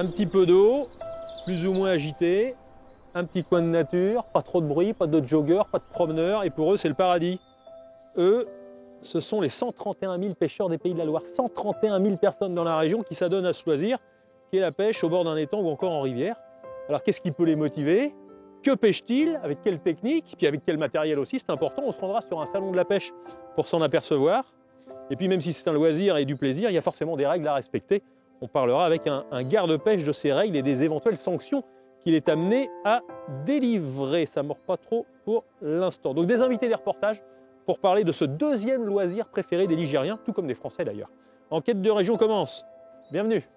Un petit peu d'eau, plus ou moins agitée, un petit coin de nature, pas trop de bruit, pas de joggeurs, pas de promeneurs, et pour eux c'est le paradis. Eux, ce sont les 131 000 pêcheurs des Pays de la Loire, 131 000 personnes dans la région qui s'adonnent à ce loisir, qui est la pêche au bord d'un étang ou encore en rivière. Alors qu'est-ce qui peut les motiver? Que pêchent-ils? Avec quelle technique? Puis avec quel matériel aussi? C'est important, on se rendra sur un salon de la pêche pour s'en apercevoir. Et puis même si c'est un loisir et du plaisir, il y a forcément des règles à respecter. On parlera avec un garde-pêche de ces règles et des éventuelles sanctions qu'il est amené à délivrer. Ça ne mord pas trop pour l'instant. Donc des invités des reportages pour parler de ce deuxième loisir préféré des Ligériens, tout comme des Français d'ailleurs. Enquête de région commence. Bienvenue.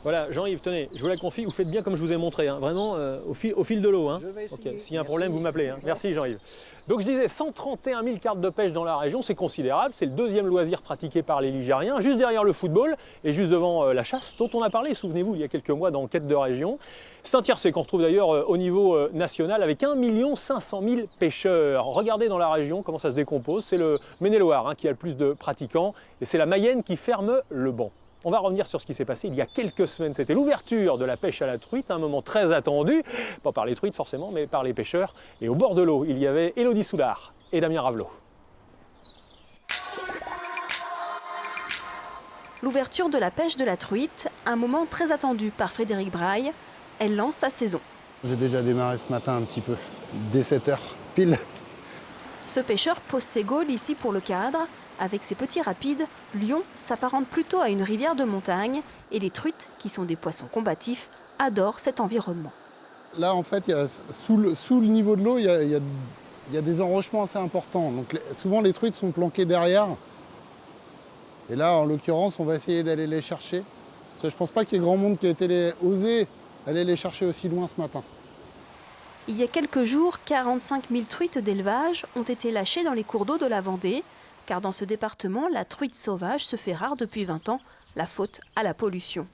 Voilà, Jean-Yves, tenez, je vous la confie, vous faites bien comme je vous ai montré, hein, vraiment au fil de l'eau. Hein. Je vais essayer. Okay. S'il y a un problème, vous m'appelez. Hein. Merci Jean-Yves. Donc je disais, 131 000 cartes de pêche dans la région, c'est considérable. C'est le deuxième loisir pratiqué par les Ligériens, juste derrière le football et juste devant la chasse, dont on a parlé, souvenez-vous, il y a quelques mois dans Enquête de région. C'est un tiercé qu'on retrouve d'ailleurs au niveau national avec 1 500 000 pêcheurs. Regardez dans la région comment ça se décompose. C'est le Maine-et-Loire hein, qui a le plus de pratiquants et c'est la Mayenne qui ferme le banc. On va revenir sur ce qui s'est passé il y a quelques semaines. C'était l'ouverture de la pêche à la truite, un moment très attendu, pas par les truites forcément, mais par les pêcheurs. Et au bord de l'eau, il y avait Élodie Soulard et Damien Ravelot. L'ouverture de la pêche de la truite, un moment très attendu par Frédéric Braille. Elle lance sa saison. J'ai déjà démarré ce matin un petit peu, dès 7 h pile. Ce pêcheur pose ses gaules ici pour le cadre. Avec ses petits rapides, Lyon s'apparente plutôt à une rivière de montagne et les truites, qui sont des poissons combatifs, adorent cet environnement. Là, en fait, sous le niveau de l'eau, il y a des enrochements assez importants. Donc, souvent, les truites sont planquées derrière. Et là, en l'occurrence, on va essayer d'aller les chercher. Parce que je ne pense pas qu'il y ait grand monde qui ait osé aller les chercher aussi loin ce matin. Il y a quelques jours, 45 000 truites d'élevage ont été lâchées dans les cours d'eau de la Vendée. Car dans ce département, la truite sauvage se fait rare depuis 20 ans, la faute à la pollution.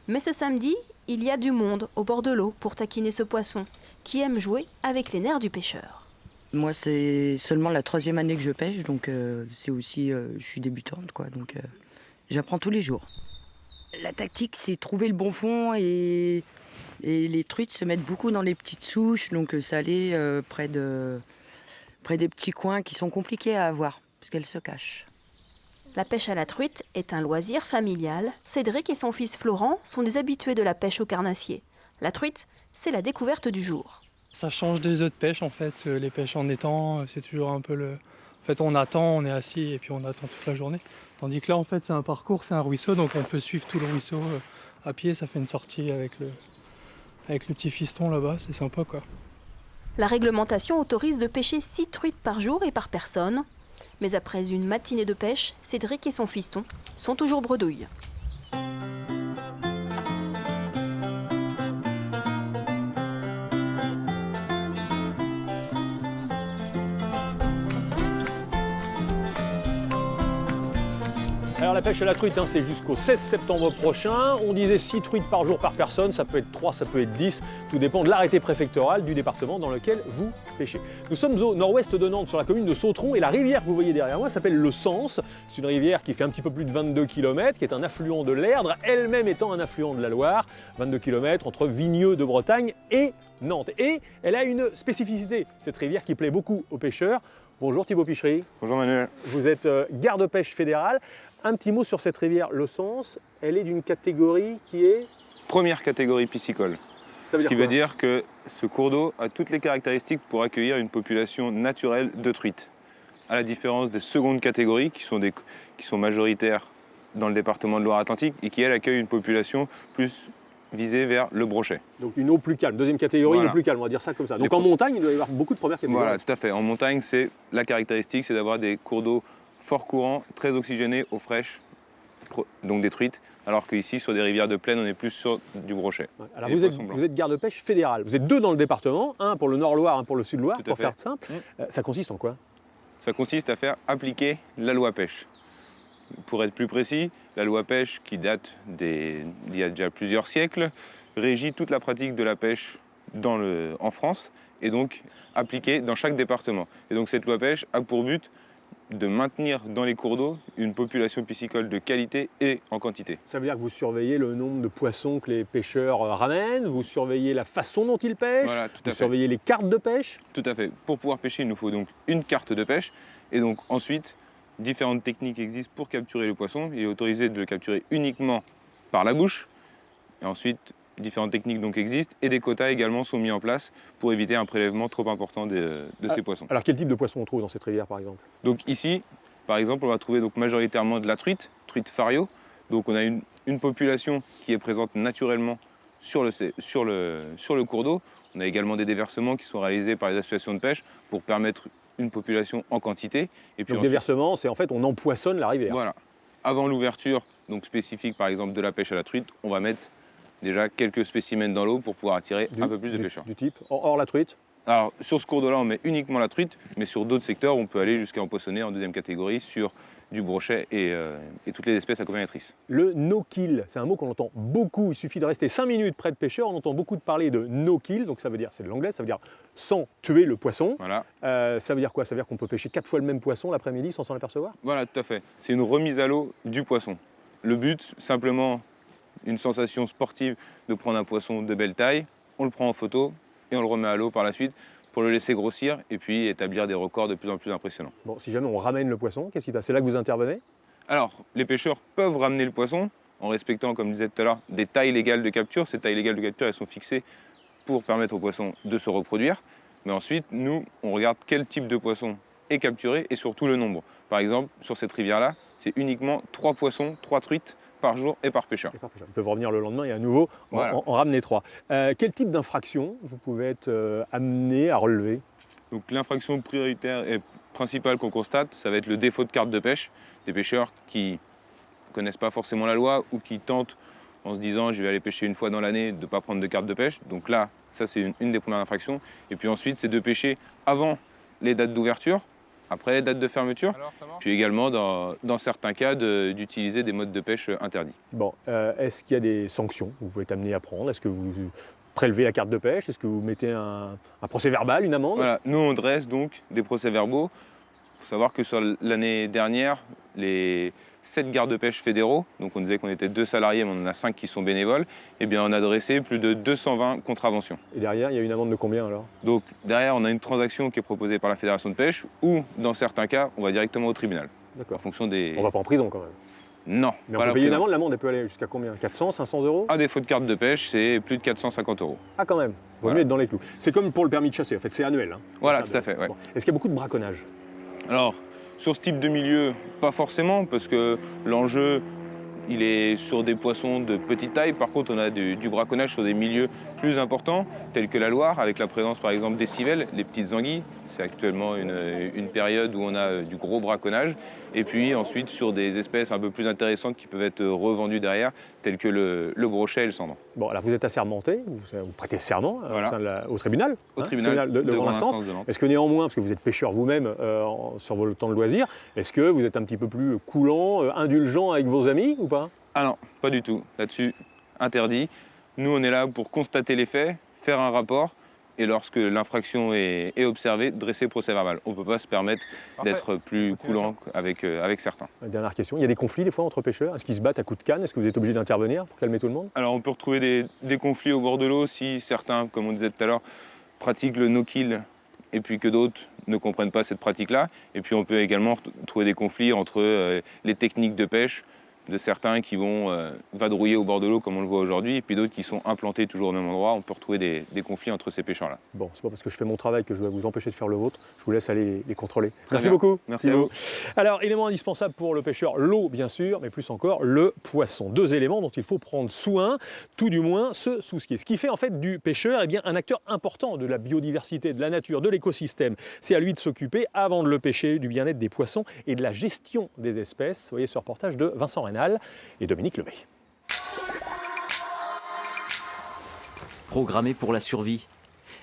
Mais ce samedi, il y a du monde au bord de l'eau pour taquiner ce poisson, qui aime jouer avec les nerfs du pêcheur. Moi, c'est seulement la 3e année que je pêche, donc c'est aussi, je suis débutante, quoi, donc j'apprends tous les jours. La tactique, c'est trouver le bon fond et les truites se mettent beaucoup dans les petites souches, donc ça allait près des petits coins qui sont compliqués à avoir. Parce qu'elle se cache. La pêche à la truite est un loisir familial. Cédric et son fils Florent sont des habitués de la pêche au carnassier. La truite, c'est la découverte du jour. Ça change des œufs de pêche en fait. Les pêches en étang, c'est toujours un peu le... En fait, on attend, on est assis et puis on attend toute la journée. Tandis que là, en fait, c'est un parcours, c'est un ruisseau, donc on peut suivre tout le ruisseau à pied. Ça fait une sortie avec le petit fiston là-bas, c'est sympa quoi. La réglementation autorise de pêcher 6 truites par jour et par personne. Mais après une matinée de pêche, Cédric et son fiston sont toujours bredouilles. Alors la pêche à la truite, hein, c'est jusqu'au 16 septembre prochain. On disait 6 truites par jour par personne, ça peut être 3, ça peut être 10. Tout dépend de l'arrêté préfectoral du département dans lequel vous pêchez. Nous sommes au nord-ouest de Nantes, sur la commune de Sautron, et la rivière que vous voyez derrière moi s'appelle le Sens. C'est une rivière qui fait un petit peu plus de 22 km, qui est un affluent de l'Erdre, elle-même étant un affluent de la Loire. 22 km entre Vigneux de Bretagne et Nantes. Et elle a une spécificité, cette rivière qui plaît beaucoup aux pêcheurs. Bonjour Thibaut Pichery. Bonjour Manuel. Vous êtes garde-pêche fédéral. Un petit mot sur cette rivière, le Sens, elle est d'une catégorie qui est... Première catégorie piscicole. Ça veut Ce qui dire veut dire que ce cours d'eau a toutes les caractéristiques pour accueillir une population naturelle de truites. À la différence des secondes catégories qui sont majoritaires dans le département de Loire-Atlantique et qui, elles, accueillent une population plus visée vers le brochet. Donc une eau plus calme. Deuxième catégorie, Voilà. une eau plus calme, on va dire ça comme ça. Donc en montagne, il doit y avoir beaucoup de premières catégories. Voilà, tout à fait. En montagne, la caractéristique, c'est d'avoir des cours d'eau fort courant, très oxygéné, eau fraîche, donc des truites, alors qu'ici, sur des rivières de plaine, on est plus sur du brochet. Ouais. Alors vous êtes garde-pêche fédéral. Vous êtes 2 dans le département, un pour le Nord-Loire, un pour le Sud-Loire, pour faire simple. Ça consiste en quoi? Ça consiste à faire appliquer la loi pêche. Pour être plus précis, la loi pêche, qui date d'il y a déjà plusieurs siècles, régit toute la pratique de la pêche en France et donc appliquée dans chaque département. Et donc cette loi pêche a pour but de maintenir dans les cours d'eau une population piscicole de qualité et en quantité. Ça veut dire que vous surveillez le nombre de poissons que les pêcheurs ramènent, vous surveillez la façon dont ils pêchent, Voilà, tout à vous fait. surveillez les cartes de pêche. Tout à fait. Pour pouvoir pêcher, il nous faut donc une carte de pêche. Et donc ensuite, différentes techniques existent pour capturer le poisson. Il est autorisé de le capturer uniquement par la bouche. Et ensuite, différentes techniques donc existent. Et des quotas également sont mis en place pour éviter un prélèvement trop important de ces poissons. Alors quel type de poisson on trouve dans cette rivière par exemple? Donc ici, par exemple, on va trouver donc majoritairement de la truite fario. Donc on a une population qui est présente naturellement sur le cours d'eau. On a également des déversements qui sont réalisés par les associations de pêche pour permettre une population en quantité. Et puis Donc déversement, c'est en fait on empoisonne la rivière. Voilà. Avant l'ouverture, donc spécifique par exemple de la pêche à la truite, on va mettre déjà quelques spécimens dans l'eau pour pouvoir attirer un peu plus de pêcheurs. Du type, hors la truite? Alors sur ce cours d'eau là, on met uniquement la truite, mais sur d'autres secteurs, on peut aller jusqu'à empoisonner en deuxième catégorie sur du brochet et toutes les espèces accompagnatrices. Le no-kill, c'est un mot qu'on entend beaucoup. Il suffit de rester 5 minutes près de pêcheurs, on entend beaucoup de parler de no-kill, donc ça veut dire, c'est de l'anglais, ça veut dire sans tuer le poisson. Voilà. Ça veut dire quoi? Ça veut dire qu'on peut pêcher 4 fois le même poisson l'après-midi sans s'en apercevoir? Voilà, tout à fait. C'est une remise à l'eau du poisson. Le but, simplement, une sensation sportive de prendre un poisson de belle taille, on le prend en photo et on le remet à l'eau par la suite pour le laisser grossir et puis établir des records de plus en plus impressionnants. Bon, si jamais on ramène le poisson, qu'est-ce qui se passe? C'est là que vous intervenez? Alors, les pêcheurs peuvent ramener le poisson en respectant, comme je disais tout à l'heure, des tailles légales de capture. Ces tailles légales de capture, elles sont fixées pour permettre au poisson de se reproduire. Mais ensuite, nous, on regarde quel type de poisson est capturé et surtout le nombre. Par exemple, sur cette rivière-là, c'est uniquement 3 poissons, 3 truites par jour et par pêcheur. Ils peuvent revenir le lendemain et à nouveau Voilà. en ramener 3. Quel type d'infraction vous pouvez être amené à relever? Donc l'infraction prioritaire et principale qu'on constate, ça va être le défaut de carte de pêche. Des pêcheurs qui ne connaissent pas forcément la loi ou qui tentent en se disant je vais aller pêcher une fois dans l'année, de ne pas prendre de carte de pêche. Donc là, ça c'est une des premières infractions. Et puis ensuite, c'est de pêcher avant les dates d'ouverture, après les dates de fermeture, puis également dans certains cas d'utiliser des modes de pêche interdits. Bon, est-ce qu'il y a des sanctions que vous pouvez être amené à prendre? Est-ce que vous prélevez la carte de pêche? Est-ce que vous mettez un procès verbal, une amende? Voilà, nous on dresse donc des procès-verbaux. Il faut savoir que sur l'année dernière, les 7 gardes de pêche fédéraux, donc on disait qu'on était 2 salariés, mais on en a 5 qui sont bénévoles, eh bien on a dressé plus de 220 contraventions. Et derrière, il y a une amende de combien alors? Donc derrière, on a une transaction qui est proposée par la Fédération de pêche, ou dans certains cas, on va directement au tribunal. En D'accord. fonction des... On va pas en prison quand même. Non. Mais on pas peut la payer une prison. amende, l'amende elle peut aller jusqu'à combien? 400, 500 euros? À défaut de carte de pêche, c'est plus de 450 €. Ah quand même, vaut Voilà. mieux être dans les clous. C'est comme pour le permis de chasser, en fait c'est annuel. Hein. Voilà, tout à fait, ouais. Bon. Est-ce qu'il y a beaucoup de braconnage? Alors, sur ce type de milieu, pas forcément, parce que l'enjeu, il est sur des poissons de petite taille. Par contre, on a du braconnage sur des milieux plus importants, tels que la Loire, avec la présence par exemple des civelles, les petites anguilles. C'est actuellement une période où on a du gros braconnage. Et puis ensuite sur des espèces un peu plus intéressantes qui peuvent être revendues derrière, telles que le brochet et le cendron. Bon, alors vous êtes assermenté, vous prêtez serment Voilà. au sein au tribunal, Au hein, tribunal de grande instance. de Nantes. Est-ce que néanmoins, parce que vous êtes pêcheur vous-même sur vos temps de loisirs, est-ce que vous êtes un petit peu plus coulant, indulgent avec vos amis ou pas? Ah non, pas du tout. Là-dessus, interdit. Nous, on est là pour constater les faits, faire un rapport, et lorsque l'infraction est observée, dresser procès verbal. On ne peut pas se permettre d'être plus coulant avec certains. Dernière question, il y a des conflits des fois entre pêcheurs? Est-ce qu'ils se battent à coups de canne? Est-ce que vous êtes obligé d'intervenir pour calmer tout le monde? Alors on peut retrouver des conflits au bord de l'eau si certains, comme on disait tout à l'heure, pratiquent le no-kill et puis que d'autres ne comprennent pas cette pratique-là. Et puis on peut également trouver des conflits entre les techniques de pêche de certains qui vont vadrouiller au bord de l'eau comme on le voit aujourd'hui, et puis d'autres qui sont implantés toujours au même endroit. On peut retrouver des conflits entre ces pêcheurs-là. Bon, c'est pas parce que je fais mon travail que je vais vous empêcher de faire le vôtre. Je vous laisse aller les contrôler. Merci bien. beaucoup. Merci à vous. Alors, élément indispensable pour le pêcheur, l'eau bien sûr, mais plus encore le poisson. 2 éléments dont il faut prendre soin, tout du moins se soucier. Ce qui fait en fait du pêcheur bien, un acteur important de la biodiversité, de la nature, de l'écosystème. C'est à lui de s'occuper, avant de le pêcher, du bien-être des poissons et de la gestion des espèces. Vous voyez ce reportage de Vincent Rénal et Dominique Lemay. Programmées pour la survie.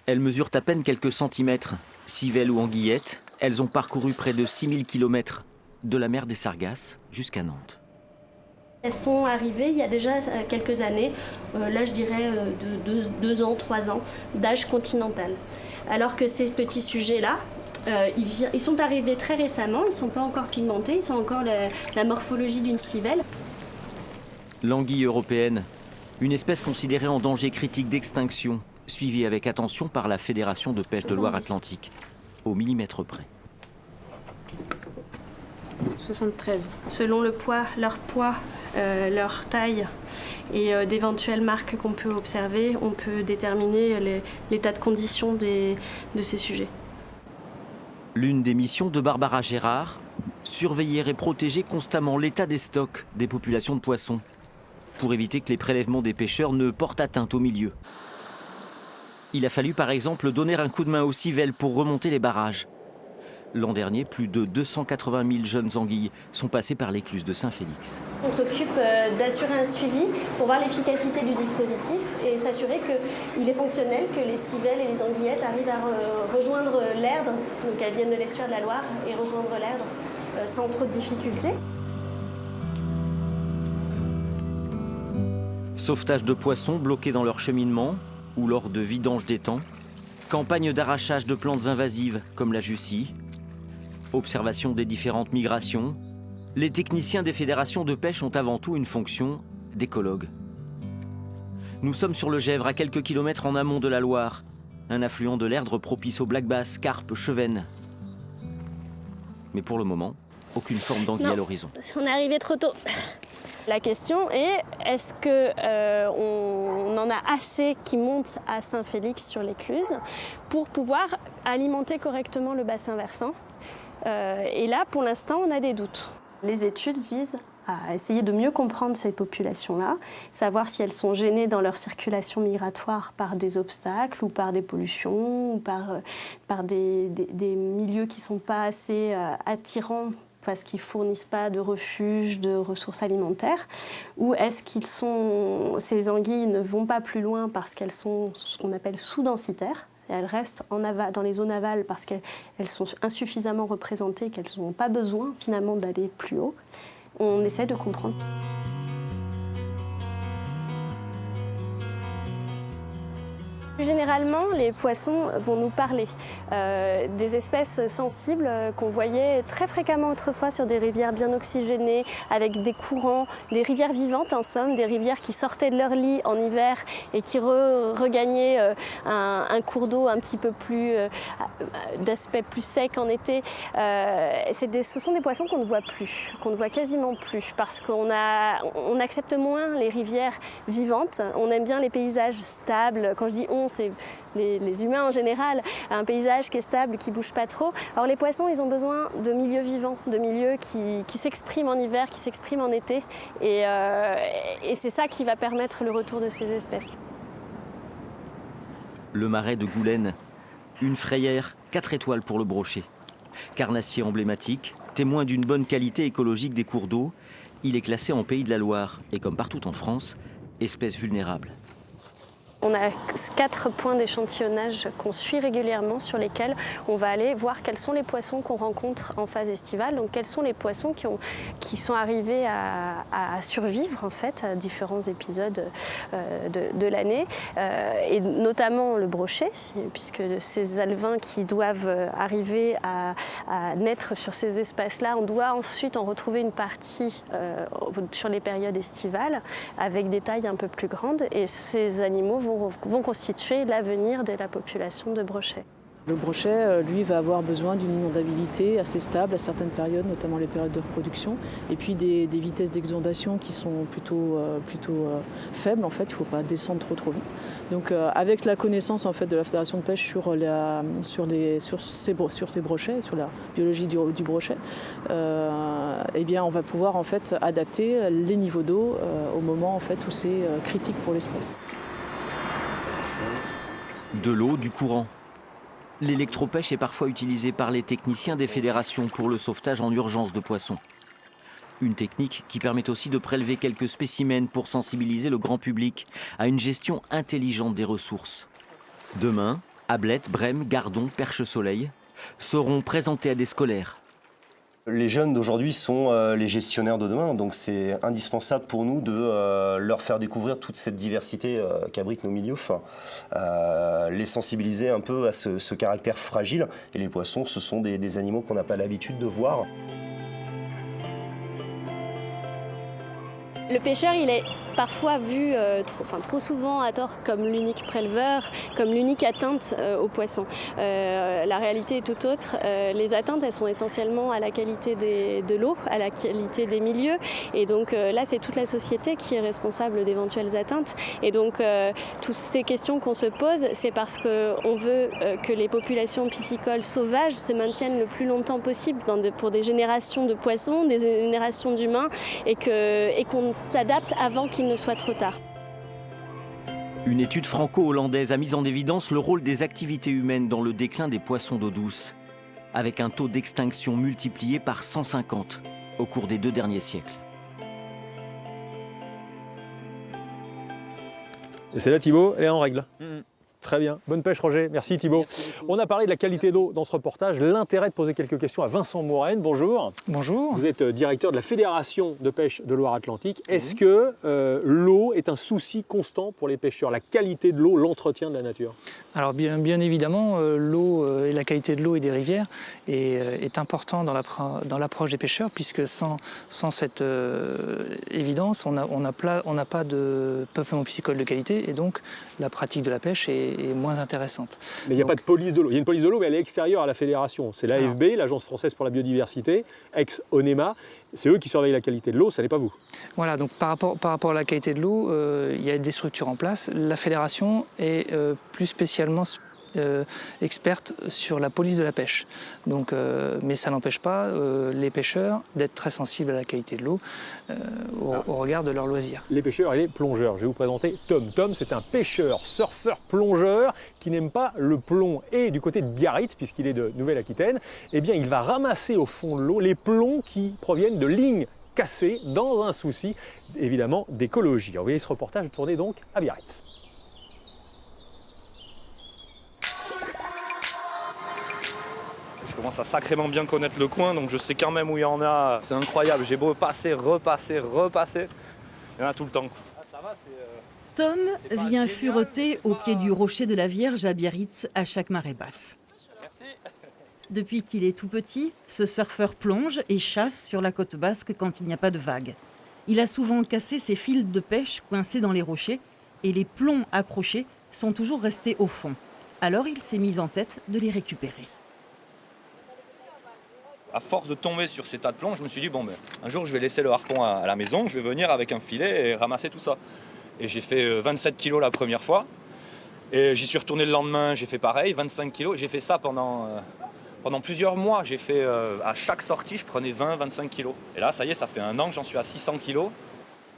Elles mesurent à peine quelques centimètres, civelles ou anguillettes, Elles ont parcouru près de 6000 km de la mer des Sargasses jusqu'à Nantes. Elles sont arrivées il y a déjà quelques années, là je dirais de 2 ans, 3 ans, d'âge continental. Alors que ces petits sujets-là, ils sont arrivés très récemment, ils ne sont pas encore pigmentés, ils ont encore la morphologie d'une civelle. L'anguille européenne, une espèce considérée en danger critique d'extinction, suivie avec attention par la Fédération de pêche de Loire-Atlantique, au millimètre près. 73. Selon le poids, leur taille et d'éventuelles marques qu'on peut observer, on peut déterminer l'état de condition de ces sujets. L'une des missions de Barbara Gérard, surveiller et protéger constamment l'état des stocks des populations de poissons, pour éviter que les prélèvements des pêcheurs ne portent atteinte au milieu. Il a fallu par exemple donner un coup de main aux civelles pour remonter les barrages. L'an dernier, plus de 280 000 jeunes anguilles sont passées par l'écluse de Saint-Félix. On s'occupe d'assurer un suivi pour voir l'efficacité du dispositif et s'assurer qu'il est fonctionnel, que les civelles et les anguillettes arrivent à rejoindre l'Erdre, donc elles viennent de l'estuaire de la Loire, et rejoindre l'Erdre sans trop de difficultés. Sauvetage de poissons bloqués dans leur cheminement ou lors de vidanges d'étangs, campagne d'arrachage de plantes invasives comme la jussie, observation des différentes migrations, les techniciens des fédérations de pêche ont avant tout une fonction d'écologue. Nous sommes sur le Gèvre, à quelques kilomètres en amont de la Loire, un affluent de l'Erdre propice aux black bass, carpes, chevennes. Mais pour le moment, aucune forme d'anguille à l'horizon. On est arrivé trop tôt. La question est, est-ce qu'on en a assez qui montent à Saint-Félix sur l'écluse pour pouvoir alimenter correctement le bassin versant? Et là, pour l'instant, on a des doutes. Les études visent à essayer de mieux comprendre ces populations-là, savoir si elles sont gênées dans leur circulation migratoire par des obstacles ou par des pollutions ou par des milieux qui ne sont pas assez attirants parce qu'ils ne fournissent pas de refuge, de ressources alimentaires, ou est-ce ces anguilles ne vont pas plus loin parce qu'elles sont ce qu'on appelle sous-densitaires, et elles restent dans les zones aval parce qu'elles sont insuffisamment représentées, qu'elles n'ont pas besoin finalement d'aller plus haut. On essaie de comprendre. Généralement, les poissons vont nous parler. Des espèces sensibles qu'on voyait très fréquemment autrefois sur des rivières bien oxygénées, avec des courants, des rivières vivantes en somme, des rivières qui sortaient de leur lit en hiver et qui regagnaient un cours d'eau un petit peu plus d'aspect plus sec en été. Ce sont des poissons qu'on ne voit plus, qu'on ne voit quasiment plus, parce qu'on accepte moins les rivières vivantes. On aime bien les paysages stables. Quand je dis on, c'est les humains en général, un paysage qui est stable, qui ne bouge pas trop. Alors les poissons, ils ont besoin de milieux vivants, de milieux qui s'expriment en hiver, qui s'expriment en été. Et c'est ça qui va permettre le retour de ces espèces. Le marais de Goulaine, une frayère 4 étoiles pour le brochet. Carnassier emblématique, témoin d'une bonne qualité écologique des cours d'eau, il est classé en Pays de la Loire et comme partout en France, espèce vulnérable. On a 4 points d'échantillonnage qu'on suit régulièrement sur lesquels on va aller voir quels sont les poissons qu'on rencontre en phase estivale. Donc quels sont les poissons qui sont arrivés à survivre en fait à différents épisodes de l'année. Et notamment le brochet, puisque ces alevins qui doivent arriver à naître sur ces espaces-là, on doit ensuite en retrouver une partie sur les périodes estivales avec des tailles un peu plus grandes. Et ces animaux vont constituer l'avenir de la population de brochet. Le brochet, lui, va avoir besoin d'une inondabilité assez stable à certaines périodes, notamment les périodes de reproduction, et puis des vitesses d'exondation qui sont plutôt faibles. En fait, il ne faut pas descendre trop vite. Donc, avec la connaissance en fait de la Fédération de pêche sur ces brochets, sur la biologie du brochet, eh bien, on va pouvoir en fait adapter les niveaux d'eau au moment en fait où c'est critique pour l'espèce. De l'eau, du courant. L'électropêche est parfois utilisée par les techniciens des fédérations pour le sauvetage en urgence de poissons. Une technique qui permet aussi de prélever quelques spécimens pour sensibiliser le grand public à une gestion intelligente des ressources. Demain, ablette, brème, gardon, perche-soleil, seront présentés à des scolaires. Les jeunes d'aujourd'hui sont les gestionnaires de demain, donc c'est indispensable pour nous de leur faire découvrir toute cette diversité qu'abritent nos milieux, les sensibiliser un peu à ce caractère fragile. Et les poissons, ce sont des animaux qu'on n'a pas l'habitude de voir. Le pêcheur, il est parfois vu trop souvent à tort comme l'unique préleveur, comme l'unique atteinte aux poissons. La réalité est tout autre. Les atteintes, elles sont essentiellement à la qualité de l'eau, à la qualité des milieux. Et donc là, c'est toute la société qui est responsable d'éventuelles atteintes. Et donc, toutes ces questions qu'on se pose, c'est parce qu'on veut que les populations piscicoles sauvages se maintiennent le plus longtemps possible pour des générations de poissons, des générations d'humains, et qu'on s'adapte avant qu'il ne soit trop tard. Une étude franco-hollandaise a mis en évidence le rôle des activités humaines dans le déclin des poissons d'eau douce, avec un taux d'extinction multiplié par 150 au cours des 2 derniers siècles. Et c'est là, Thibaut, elle est en règle. Très bien. Bonne pêche, Roger. Merci, Thibaut. On a parlé de la qualité d'eau dans ce reportage. L'intérêt de poser quelques questions à Vincent Mouraine. Bonjour. Bonjour. Vous êtes directeur de la Fédération de pêche de Loire-Atlantique. Est-ce que l'eau est un souci constant pour les pêcheurs? La qualité de l'eau, l'entretien de la nature? Alors bien évidemment, l'eau et la qualité de l'eau et des rivières est important dans l'approche des pêcheurs, puisque sans cette évidence, on n'a pas de peuplement piscicole de qualité, et donc la pratique de la pêche est moins intéressante. Mais il n'y a pas de police de l'eau. Il y a une police de l'eau, mais elle est extérieure à la fédération. C'est l'AFB, l'Agence française pour la biodiversité, ex-ONEMA. C'est eux qui surveillent la qualité de l'eau, ça n'est pas vous. Voilà, donc par rapport à la qualité de l'eau, il y a des structures en place. La fédération est plus spécialement experte sur la police de la pêche. Donc, mais ça n'empêche pas les pêcheurs d'être très sensibles à la qualité de l'eau au regard de leurs loisirs. Les pêcheurs et les plongeurs. Je vais vous présenter Tom. Tom, c'est un pêcheur, surfeur, plongeur qui n'aime pas le plomb. Et du côté de Biarritz, puisqu'il est de Nouvelle-Aquitaine, eh bien, il va ramasser au fond de l'eau les plombs qui proviennent de lignes cassées dans un souci, évidemment, d'écologie. Vous voyez ce reportage tourné donc à Biarritz. Je commence à sacrément bien connaître le coin, donc je sais quand même où il y en a. C'est incroyable, j'ai beau passer, repasser, il y en a tout le temps. Tom vient fureter au pied du rocher de la Vierge à Biarritz à chaque marée basse. Depuis qu'il est tout petit, ce surfeur plonge et chasse sur la côte basque quand il n'y a pas de vagues. Il a souvent cassé ses fils de pêche coincés dans les rochers et les plombs accrochés sont toujours restés au fond. Alors il s'est mis en tête de les récupérer. À force de tomber sur ces tas de plombs, je me suis dit, un jour je vais laisser le harpon à la maison, je vais venir avec un filet et ramasser tout ça. Et j'ai fait 27 kilos la première fois, et j'y suis retourné le lendemain, j'ai fait pareil, 25 kilos, j'ai fait ça pendant plusieurs mois. J'ai fait, à chaque sortie, je prenais 20-25 kilos. Et là, ça y est, ça fait 1 an que j'en suis à 600 kilos.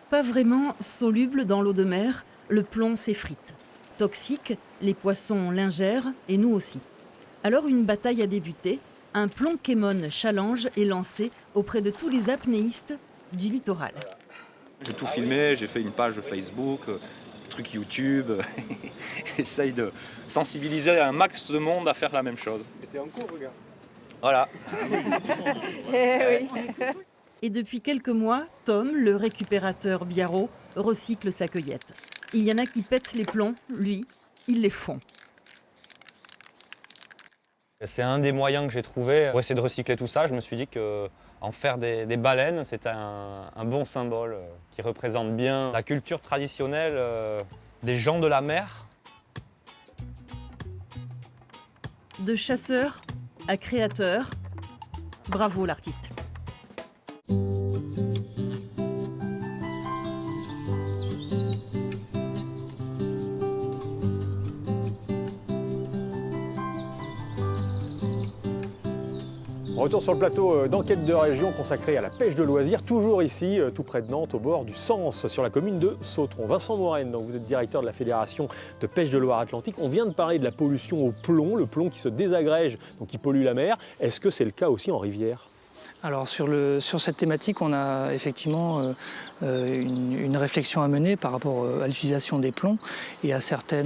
Pas vraiment soluble dans l'eau de mer, le plomb s'effrite. Toxique, les poissons l'ingèrent et nous aussi. Alors une bataille a débuté. Un Plonkemon Challenge est lancé auprès de tous les apnéistes du littoral. J'ai tout filmé, j'ai fait une page Facebook, truc YouTube. J'essaye de sensibiliser un max de monde à faire la même chose. Et c'est en cours, regarde. Voilà. Et depuis quelques mois, Tom, le récupérateur biarrot, recycle sa cueillette. Il y en a qui pètent les plombs, lui, il les fond. C'est un des moyens que j'ai trouvé pour essayer de recycler tout ça. Je me suis dit qu'en faire des baleines, c'était un bon symbole qui représente bien la culture traditionnelle des gens de la mer. De chasseur à créateur, bravo l'artiste. Retour sur le plateau d'enquête de région consacré à la pêche de loisirs, toujours ici, tout près de Nantes, au bord du Sens, sur la commune de Sautron. Vincent Mouraine, donc vous êtes directeur de la Fédération de pêche de Loire-Atlantique. On vient de parler de la pollution au plomb, le plomb qui se désagrège, donc qui pollue la mer. Est-ce que c'est le cas aussi en rivière ? Alors sur cette thématique, on a effectivement une réflexion à mener par rapport à l'utilisation des plombs et à certains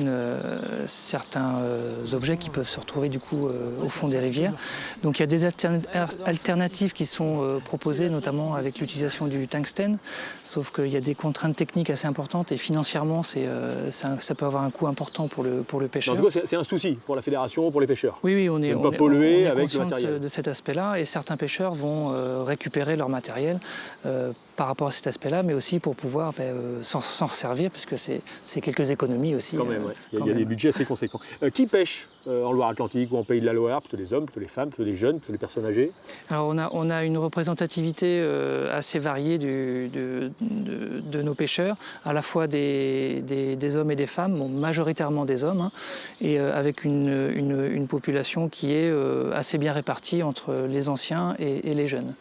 objets qui peuvent se retrouver du coup au fond des rivières. Donc il y a des alternatives qui sont proposées, notamment avec l'utilisation du tungstène, sauf qu'il y a des contraintes techniques assez importantes et financièrement ça peut avoir un coût important pour le pêcheur. En tout cas, c'est un souci pour la fédération, pour les pêcheurs. Oui, on est, ne pas polluer avec conscient le matériel. de cet aspect-là et certains pêcheurs vont récupérer leur matériel par rapport à cet aspect-là, mais aussi pour pouvoir s'en resservir, puisque c'est quelques économies aussi. Quand même, ouais. Il y a des budgets assez conséquents. Qui pêche en Loire-Atlantique ou en Pays de la Loire? Plutôt les hommes, plutôt les femmes, plutôt les jeunes, plutôt les personnes âgées? Alors on a une représentativité assez variée de nos pêcheurs, à la fois des hommes et des femmes, bon, majoritairement des hommes, hein, et avec une population qui est assez bien répartie entre les anciens et les jeunes.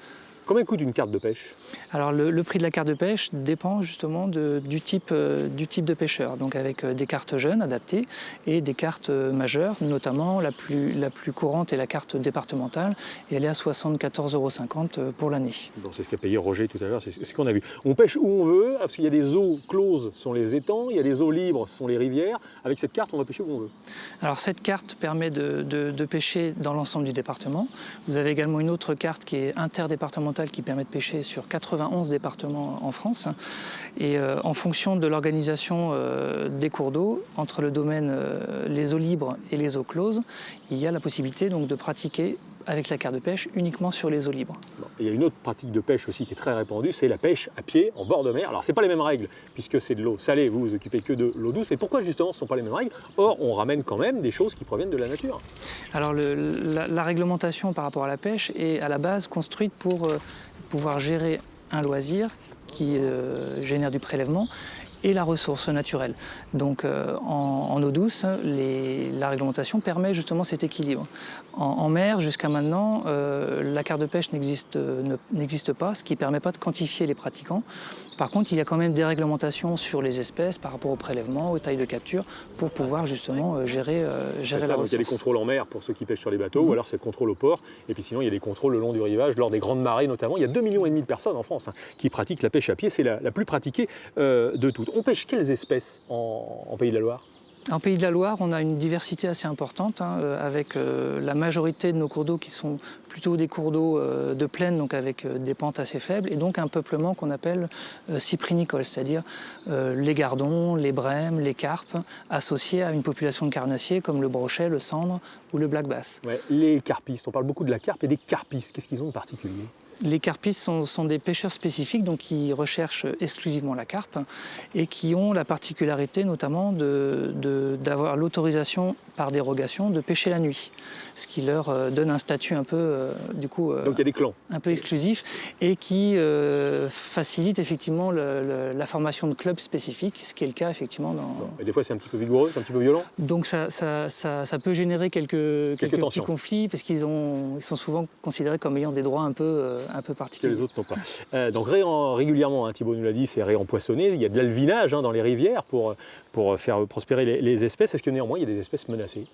Combien coûte une carte de pêche? Alors le prix de la carte de pêche dépend justement du type de pêcheur, donc avec des cartes jeunes adaptées et des cartes majeures, notamment la plus courante est la carte départementale et elle est à 74,50 € pour l'année. Bon, c'est ce qu'a payé Roger tout à l'heure, c'est ce qu'on a vu. On pêche où on veut, parce qu'il y a des eaux closes, ce sont les étangs, il y a des eaux libres, ce sont les rivières. Avec cette carte, on va pêcher où on veut. Alors cette carte permet de pêcher dans l'ensemble du département. Vous avez également une autre carte qui est interdépartementale qui permet de pêcher sur 91 départements en France. Et en fonction de l'organisation des cours d'eau, entre le domaine les eaux libres et les eaux closes, il y a la possibilité donc de pratiquer avec la carte de pêche uniquement sur les eaux libres. Bon, il y a une autre pratique de pêche aussi qui est très répandue, c'est la pêche à pied en bord de mer. Alors c'est pas les mêmes règles puisque c'est de l'eau salée, vous vous occupez que de l'eau douce, mais pourquoi justement ce ne sont pas les mêmes règles? Or on ramène quand même des choses qui proviennent de la nature. Alors la réglementation par rapport à la pêche est à la base construite pour pouvoir gérer un loisir qui génère du prélèvement et la ressource naturelle. Donc en eau douce, la réglementation permet justement cet équilibre. En mer, jusqu'à maintenant, la carte de pêche n'existe pas, ce qui ne permet pas de quantifier les pratiquants. Par contre, il y a quand même des réglementations sur les espèces par rapport au prélèvement, aux tailles de capture, pour pouvoir justement gérer la ressource. Il y a des contrôles en mer pour ceux qui pêchent sur les bateaux, ou alors c'est le contrôle au port. Et puis sinon, il y a des contrôles le long du rivage, lors des grandes marées notamment. Il y a 2,5 millions de personnes en France qui pratiquent la pêche à pied. C'est la plus pratiquée de toutes. On pêche quelles espèces en Pays de la Loire? En Pays de la Loire, on a une diversité assez importante, avec la majorité de nos cours d'eau qui sont plutôt des cours d'eau de plaine, donc avec des pentes assez faibles, et donc un peuplement qu'on appelle cyprinicole, c'est-à-dire les gardons, les brèmes, les carpes, associés à une population de carnassiers comme le brochet, le cendre ou le black bass. Ouais, les carpistes, on parle beaucoup de la carpe et des carpistes, qu'est-ce qu'ils ont de particulier? Les carpistes sont des pêcheurs spécifiques, donc qui recherchent exclusivement la carpe et qui ont la particularité notamment d'avoir l'autorisation par dérogation de pêcher la nuit, ce qui leur donne un statut un peu donc il y a des clans. Un peu exclusif et qui facilite effectivement la formation de clubs spécifiques, ce qui est le cas effectivement dans... Et des fois c'est un petit peu vigoureux, un petit peu violent. Donc ça peut générer quelques petits conflits parce qu'ils sont souvent considérés comme ayant des droits un peu particuliers. Que les autres n'ont pas. Donc régulièrement, Thibaut nous l'a dit, c'est réempoissonné. Il y a de l'alvinage dans les rivières pour faire prospérer les espèces. Est-ce que néanmoins il y a des espèces menacées?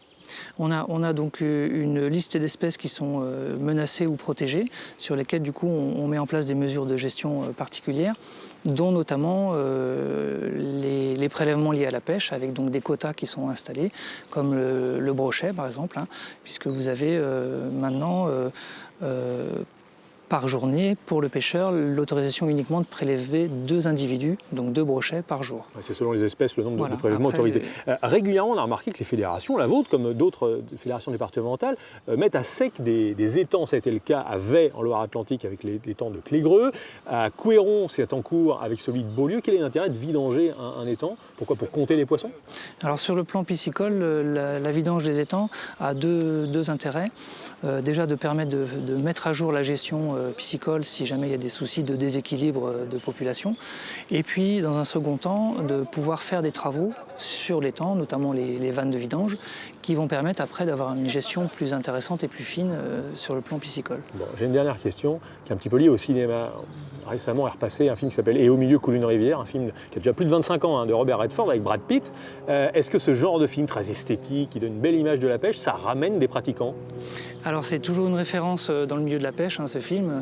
On a donc une liste d'espèces qui sont menacées ou protégées, sur lesquelles du coup on met en place des mesures de gestion particulières, dont notamment les prélèvements liés à la pêche, avec donc des quotas qui sont installés, comme le brochet par exemple, puisque vous avez maintenant par journée, pour le pêcheur, l'autorisation uniquement de prélever 2 individus, donc 2 brochets par jour. C'est selon les espèces le nombre de prélèvements autorisés. Régulièrement, on a remarqué que les fédérations, la vôtre comme d'autres fédérations départementales, mettent à sec des étangs. Ça a été le cas à Vey, en Loire-Atlantique, avec l'étang de Clégreux. À Couéron, c'est en cours avec celui de Beaulieu. Quel est l'intérêt de vidanger un étang? Pourquoi? Pour compter les poissons? Alors sur le plan piscicole, la vidange des étangs a deux intérêts. Déjà de permettre de mettre à jour la gestion piscicole si jamais il y a des soucis de déséquilibre de population. Et puis dans un second temps, de pouvoir faire des travaux sur l'étang, notamment les vannes de vidange, qui vont permettre après d'avoir une gestion plus intéressante et plus fine sur le plan piscicole. Bon, j'ai une dernière question qui est un petit peu liée au cinéma. récemment est repassé un film qui s'appelle Et au milieu coule une rivière, un film qui a déjà plus de 25 ans, de Robert Redford avec Brad Pitt. Est-ce que ce genre de film très esthétique, qui donne une belle image de la pêche, ça ramène des pratiquants? Alors c'est toujours une référence dans le milieu de la pêche, ce film,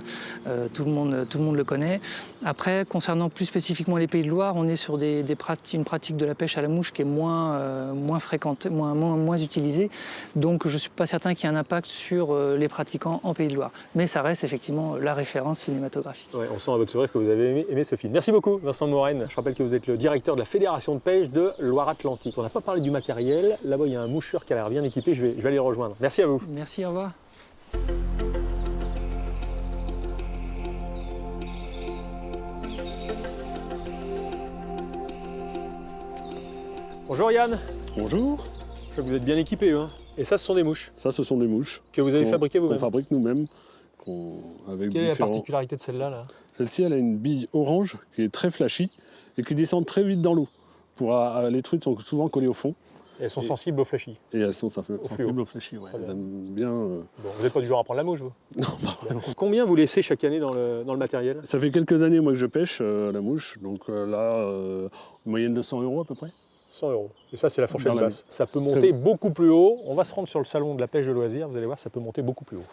tout le monde le connaît. Après, concernant plus spécifiquement les Pays de Loire, on est sur une pratique de la pêche à la mouche qui est moins fréquente, moins utilisée. Donc je ne suis pas certain qu'il y ait un impact sur les pratiquants en Pays de Loire. Mais ça reste effectivement la référence cinématographique. Ouais, on sent à votre sourire que vous avez aimé ce film. Merci beaucoup Vincent Morène. Je rappelle que vous êtes le directeur de la Fédération de pêche de Loire-Atlantique. On n'a pas parlé du matériel. Là-bas, il y a un moucheur qui a l'air bien équipé. Je vais aller le rejoindre. Merci à vous. Merci, au revoir. Bonjour Yann. Bonjour. Je vois que vous êtes bien équipé. Hein. Et ça, ce sont des mouches? Ça, ce sont des mouches. Que vous avez fabriquées vous-même? On fabrique nous-mêmes. Quelle est la particularité de celle-là là? Celle-ci, elle a une bille orange qui est très flashy et qui descend très vite dans l'eau. Les truites sont souvent collées au fond. Et elles sont sensibles au flashy? Et elles sont sensibles au flashy, ouais. Elles aiment bien... Bon, vous n'êtes pas du genre à prendre la mouche, vous? Non, pas vraiment. Combien vous laissez chaque année dans le matériel? Ça fait quelques années, moi, que je pêche la mouche. Donc là, une moyenne de 100 € à peu près. 100 €. Et ça, c'est la fourchette basse. Ça peut monter beaucoup plus haut. On va se rendre sur le salon de la pêche de loisirs. Vous allez voir, ça peut monter beaucoup plus haut.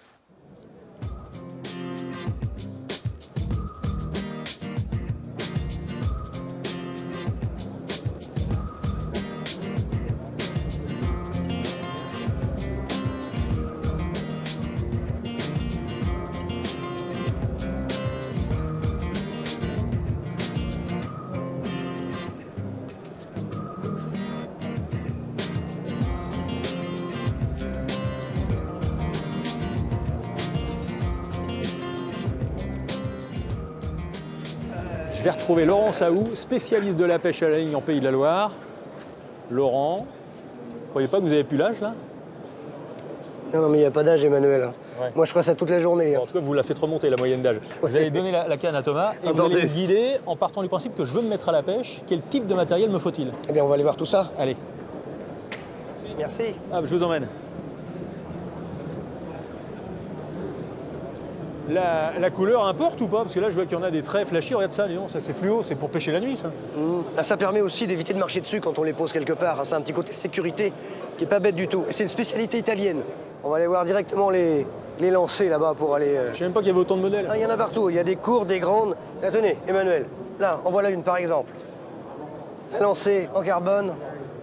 Je vais retrouver Laurent Saou, spécialiste de la pêche à la ligne en Pays de la Loire. Laurent, vous croyez pas que vous avez plus l'âge là? Non, mais il n'y a pas d'âge, Emmanuel. Ouais. Moi, je ferai ça toute la journée. Bon, en tout cas, vous la faites remonter, la moyenne d'âge. Vous allez donner la canne à Thomas et vous allez me guider en partant du principe que je veux me mettre à la pêche. Quel type de matériel me faut-il? Eh bien, on va aller voir tout ça. Allez. Merci. Ah, je vous emmène. La couleur importe ou pas? Parce que là, je vois qu'il y en a des très flashy. Regarde ça, dis donc, ça c'est fluo, c'est pour pêcher la nuit, ça. Ça permet aussi d'éviter de marcher dessus quand on les pose quelque part. C'est un petit côté sécurité qui est pas bête du tout. Et c'est une spécialité italienne. On va aller voir directement les lancers là-bas pour aller... Je sais même pas qu'il y avait autant de modèles. Ah, il y en a partout. Il y a des courtes, des grandes. Là, tenez, Emmanuel, là, en voilà une par exemple. Un lancer en carbone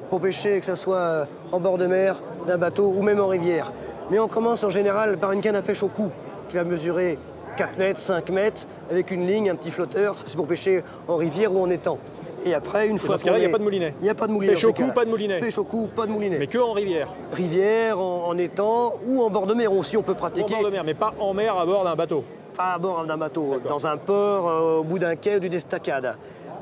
pour pêcher, que ce soit en bord de mer, d'un bateau ou même en rivière. Mais on commence en général par une canne à pêche au cou, qui va mesurer 4 mètres, 5 mètres, avec une ligne, un petit flotteur. Ça, c'est pour pêcher en rivière ou en étang. Et après, une fois dans ce cas-là, il n'y a pas de moulinet. Il n'y a pas de moulinet. Pêche au cou, pas de moulinet. Pêche au cou, pas de moulinet. Mais que en rivière. Rivière, en étang ou en bord de mer aussi, on peut pratiquer. Ou en bord de mer, mais pas en mer à bord d'un bateau. Pas à bord d'un bateau, dans un port, au bout d'un quai ou d'une estacade.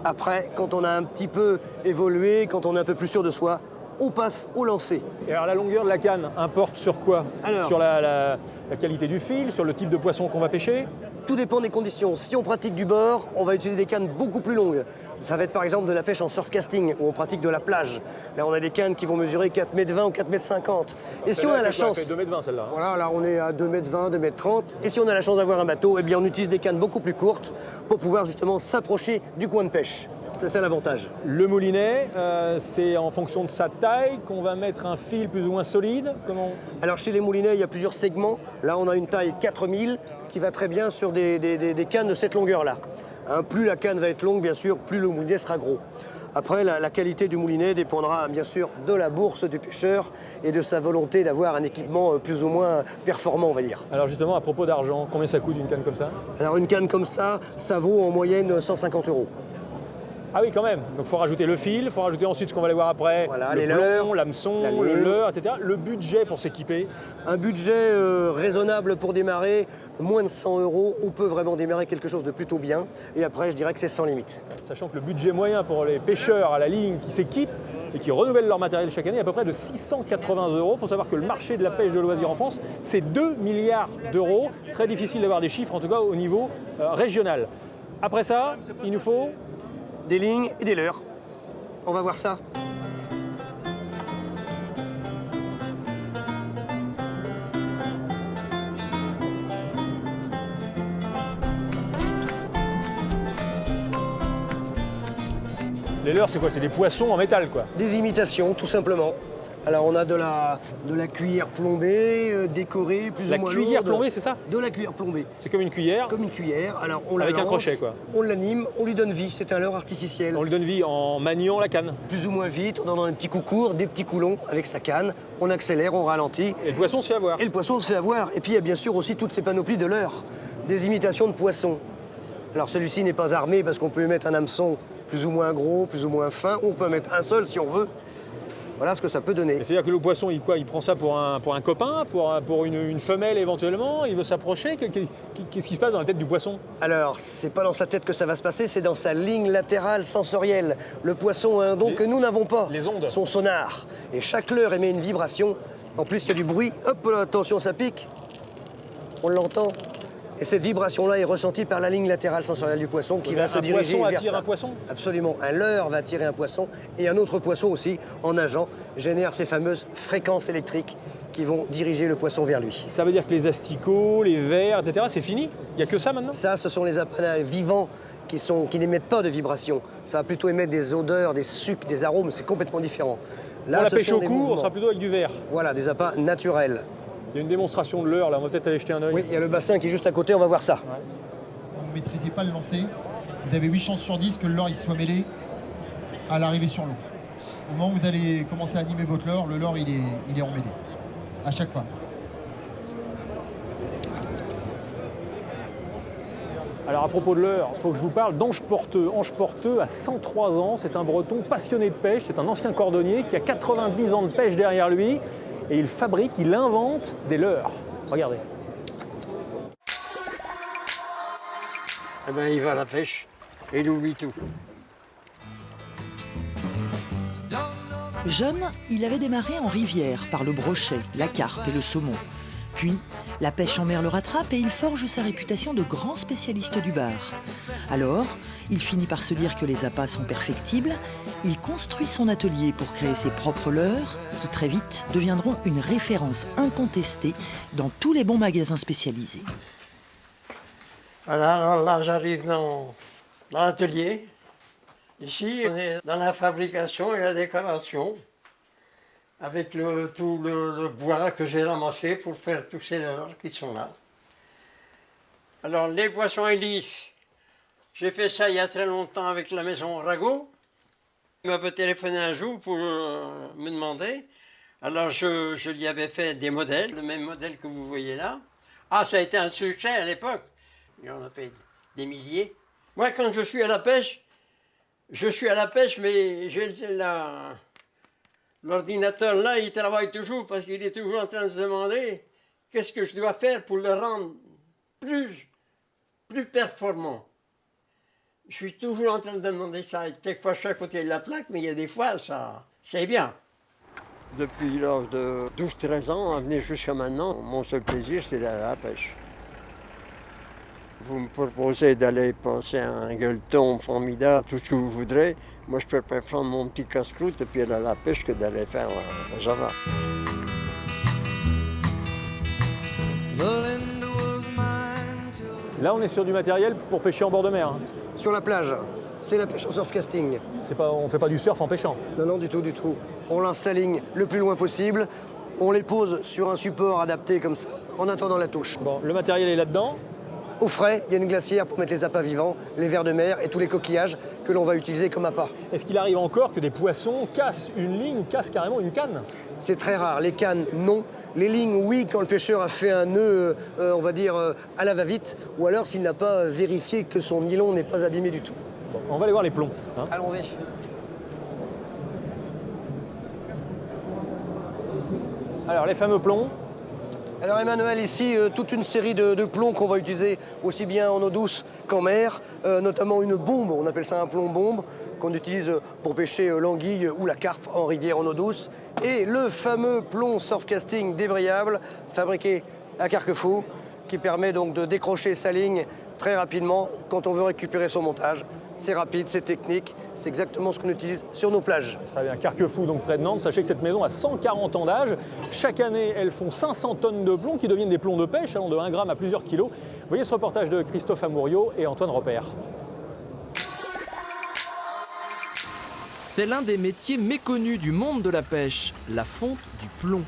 Après, quand on a un petit peu évolué, quand on est un peu plus sûr de soi, on passe au lancer. Et alors la longueur de la canne importe sur quoi? Sur la qualité du fil, sur le type de poisson qu'on va pêcher? Tout dépend des conditions. Si on pratique du bord, on va utiliser des cannes beaucoup plus longues. Ça va être par exemple de la pêche en surfcasting, où on pratique de la plage. Là, on a des cannes qui vont mesurer 4,20 m ou 4,50 m. Et si on a la chance... Elle fait 2,20 m celle-là. Voilà, là on est à 2,20 m, 2,30 m. Et si on a la chance d'avoir un bateau, eh bien on utilise des cannes beaucoup plus courtes pour pouvoir justement s'approcher du coin de pêche. C'est ça l'avantage. Le moulinet, c'est en fonction de sa taille qu'on va mettre un fil plus ou moins solide. Alors chez les moulinets, il y a plusieurs segments. Là, on a une taille 4000 qui va très bien sur des cannes de cette longueur-là. Hein, plus la canne va être longue, bien sûr, plus le moulinet sera gros. Après, la qualité du moulinet dépendra bien sûr de la bourse du pêcheur et de sa volonté d'avoir un équipement plus ou moins performant, on va dire. Alors justement, à propos d'argent, combien ça coûte une canne comme ça? Alors une canne comme ça vaut en moyenne 150 €. Ah oui, quand même. Donc il faut rajouter le fil, il faut rajouter ensuite ce qu'on va aller voir après, voilà, le plomb, l'hameçon, le leurre, etc. Le budget pour s'équiper? Un budget raisonnable pour démarrer, moins de 100 €, on peut vraiment démarrer quelque chose de plutôt bien. Et après, je dirais que c'est sans limite. Sachant que le budget moyen pour les pêcheurs à la ligne qui s'équipent et qui renouvellent leur matériel chaque année est à peu près de 680 €. Il faut savoir que le marché de la pêche de loisirs en France, c'est 2 milliards d'euros. Très difficile d'avoir des chiffres, en tout cas au niveau régional. Après ça, il nous faut... des lignes et des leurres. On va voir ça. Les leurres, c'est quoi? C'est des poissons en métal, quoi. Des imitations, tout simplement. Alors on a de la cuillère plombée, décorée, plus ou moins lourde. La cuillère plombée, c'est ça? De la cuillère plombée. C'est comme une cuillère? Comme une cuillère. Alors on la avec lance, un crochet, quoi. On l'anime, on lui donne vie. C'est un leurre artificiel. On lui donne vie en maniant la canne? Plus ou moins vite, on en donne un petit coup court, des petits coulons avec sa canne. On accélère, on ralentit. Et le poisson se fait avoir? Et le poisson se fait avoir. Et puis il y a bien sûr aussi toutes ces panoplies de leurres, des imitations de poissons. Alors celui-ci n'est pas armé parce qu'on peut lui mettre un hameçon plus ou moins gros, plus ou moins fin, ou on peut en mettre un seul si on veut. Voilà ce que ça peut donner. C'est-à-dire que le poisson, il prend ça pour un copain, pour une femelle éventuellement, il veut s'approcher. Qu'est-ce qui se passe dans la tête du poisson? Alors, c'est pas dans sa tête que ça va se passer, c'est dans sa ligne latérale sensorielle. Le poisson a un don que nous n'avons pas. Les ondes. Son sonar. Et chaque leurre émet une vibration. En plus, il y a du bruit. Hop là, attention, ça pique. On l'entend. Et cette vibration-là est ressentie par la ligne latérale sensorielle du poisson qui va se diriger vers ça. Un poisson attire un poisson? Absolument. Un leurre va attirer un poisson et un autre poisson aussi, en nageant, génère ces fameuses fréquences électriques qui vont diriger le poisson vers lui. Ça veut dire que les asticots, les vers, etc., c'est fini? Il n'y a que ça maintenant? Ça, ce sont les appareils vivants qui n'émettent pas de vibration. Ça va plutôt émettre des odeurs, des sucs, des arômes, c'est complètement différent. Là, pour la pêche au cours, on sera plutôt avec du verre. Voilà, des appâts naturels. Il y a une démonstration de leurre, là, on va peut-être aller jeter un œil. Oui, il y a le bassin qui est juste à côté, on va voir ça. Vous ne maîtrisez pas le lancer, vous avez 8 chances sur 10 que le leurre il soit mêlé à l'arrivée sur l'eau. Au moment où vous allez commencer à animer votre leurre, le leurre il est emmêlé. À chaque fois. Alors à propos de leurre, il faut que je vous parle d'Ange Porteux. Ange Porteux a 103 ans, c'est un breton passionné de pêche, c'est un ancien cordonnier qui a 90 ans de pêche derrière lui. Et il fabrique, il invente des leurres. Regardez. Eh ben, il va à la pêche et il oublie tout. Jeune, il avait démarré en rivière par le brochet, la carpe et le saumon. Puis, la pêche en mer le rattrape et il forge sa réputation de grand spécialiste du bar. Alors, il finit par se dire que les appâts sont perfectibles. Il construit son atelier pour créer ses propres leurres, qui très vite deviendront une référence incontestée dans tous les bons magasins spécialisés. Alors là, j'arrive dans l'atelier. Ici, on est dans la fabrication et la décoration, avec tout le bois que j'ai ramassé pour faire tous ces leurres qui sont là. Alors, les poissons hélices, j'ai fait ça il y a très longtemps avec la maison Rago. Il m'avait téléphoné un jour pour me demander. Alors, je lui avais fait des modèles, le même modèle que vous voyez là. Ah, ça a été un succès à l'époque. Il en a fait des milliers. Moi, quand je suis à la pêche, mais j'ai l'ordinateur là, il travaille toujours parce qu'il est toujours en train de se demander qu'est-ce que je dois faire pour le rendre plus performant. Je suis toujours en train de demander ça. Quelquefois, je suis à côté de la plaque, mais il y a des fois, ça, c'est bien. Depuis l'âge de 12-13 ans, à venir jusqu'à maintenant, mon seul plaisir, c'est d'aller à la pêche. Vous me proposez d'aller passer un gueuleton formidable, tout ce que vous voudrez. Moi, je préfère prendre mon petit casse-croûte et puis aller à la pêche que d'aller faire la Java. Là, on est sur du matériel pour pêcher en bord de mer. Sur la plage, c'est la pêche en surfcasting. On ne fait pas du surf en pêchant? Non, non, du tout, du tout. On lance sa ligne le plus loin possible, on les pose sur un support adapté comme ça, en attendant la touche. Bon, le matériel est là-dedans. Au frais, il y a une glacière pour mettre les appâts vivants, les vers de mer et tous les coquillages que l'on va utiliser comme appât. Est-ce qu'il arrive encore que des poissons cassent une ligne, cassent carrément une canne? C'est très rare. Les cannes, non. Les lignes, oui, quand le pêcheur a fait un nœud, on va dire, à la va-vite, ou alors s'il n'a pas vérifié que son nylon n'est pas abîmé du tout. Bon, on va aller voir les plombs. Hein. Allons-y. Alors, les fameux plombs. Alors Emmanuel, ici, toute une série de plombs qu'on va utiliser aussi bien en eau douce qu'en mer, notamment une bombe, on appelle ça un plomb-bombe, qu'on utilise pour pêcher l'anguille ou la carpe en rivière en eau douce, et le fameux plomb surfcasting débrayable, fabriqué à Carquefou, qui permet donc de décrocher sa ligne très rapidement quand on veut récupérer son montage. C'est rapide, c'est technique, c'est exactement ce qu'on utilise sur nos plages. Très bien, Carquefou, donc près de Nantes. Sachez que cette maison a 140 ans d'âge. Chaque année, elles font 500 tonnes de plomb qui deviennent des plombs de pêche, allant de 1 gramme à plusieurs kilos. Voyez ce reportage de Christophe Amouriot et Antoine Repère. C'est l'un des métiers méconnus du monde de la pêche, la fonte du plomb.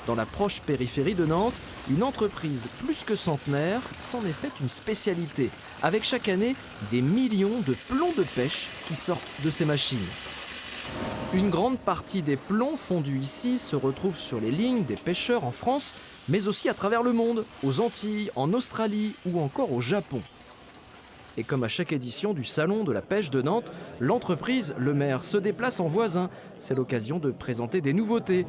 Dans la proche périphérie de Nantes, une entreprise plus que centenaire s'en est faite une spécialité, avec chaque année des millions de plombs de pêche qui sortent de ces machines. Une grande partie des plombs fondus ici se retrouvent sur les lignes des pêcheurs en France, mais aussi à travers le monde, aux Antilles, en Australie ou encore au Japon. Et comme à chaque édition du Salon de la pêche de Nantes, l'entreprise Le Maire se déplace en voisin. C'est l'occasion de présenter des nouveautés.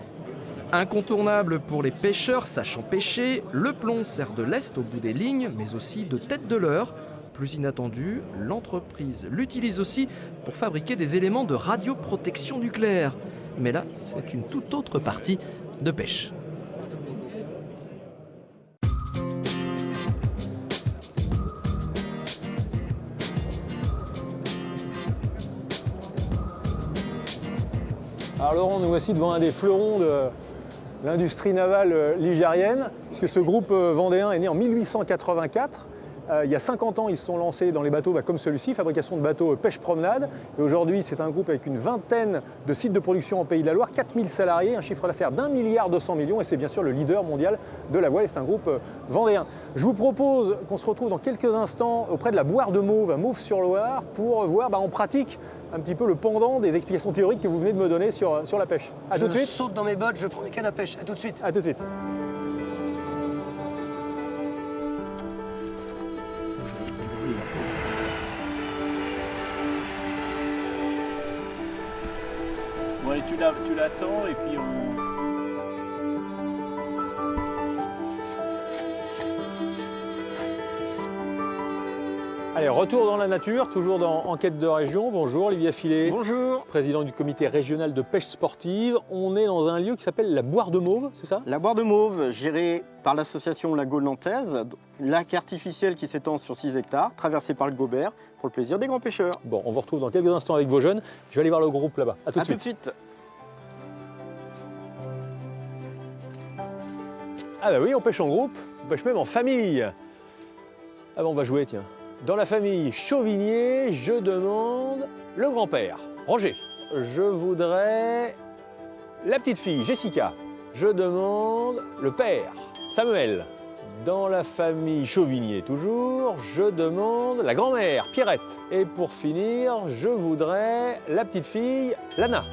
Incontournable pour les pêcheurs sachant pêcher, le plomb sert de lest au bout des lignes, mais aussi de tête de leurre. Plus inattendu, l'entreprise l'utilise aussi pour fabriquer des éléments de radioprotection nucléaire. Mais là, c'est une toute autre partie de pêche. Alors Laurent, nous voici devant un des fleurons de l'industrie navale ligérienne, puisque ce groupe vendéen est né en 1884. Il y a 50 ans, ils se sont lancés dans les bateaux comme celui-ci, fabrication de bateaux pêche-promenade. Et aujourd'hui, c'est un groupe avec une vingtaine de sites de production en Pays de la Loire, 4000 salariés, un chiffre d'affaires d'1,2 milliard et c'est bien sûr le leader mondial de la voile et c'est un groupe vendéen. Je vous propose qu'on se retrouve dans quelques instants auprès de la Boire de Mauves, à Mauves-sur-Loire, pour voir en pratique un petit peu le pendant des explications théoriques que vous venez de me donner sur la pêche. A tout de suite. Je saute dans mes bottes, je prends mes cannes à pêche. À tout de suite. À tout de suite. Bon, allez, tu l'attends et puis on... Allez, retour dans la nature, toujours dans Enquête de région. Bonjour Olivier Affilé. Bonjour. Président du comité régional de pêche sportive. On est dans un lieu qui s'appelle la Boire de Mauves, c'est ça? La Boire de Mauves, gérée par l'association La Gaule Nantaise, lac artificiel qui s'étend sur 6 hectares, traversé par le Gobert, pour le plaisir des grands pêcheurs. Bon, on vous retrouve dans quelques instants avec vos jeunes. Je vais aller voir le groupe là-bas. À tout de suite. Ah bah oui, on pêche en groupe, on pêche même en famille. Ah bah on va jouer, tiens. Dans la famille Chauvigné, je demande le grand-père, Roger. Je voudrais la petite fille, Jessica. Je demande le père, Samuel. Dans la famille Chauvigné toujours, je demande la grand-mère, Pierrette. Et pour finir, je voudrais la petite fille, Lana.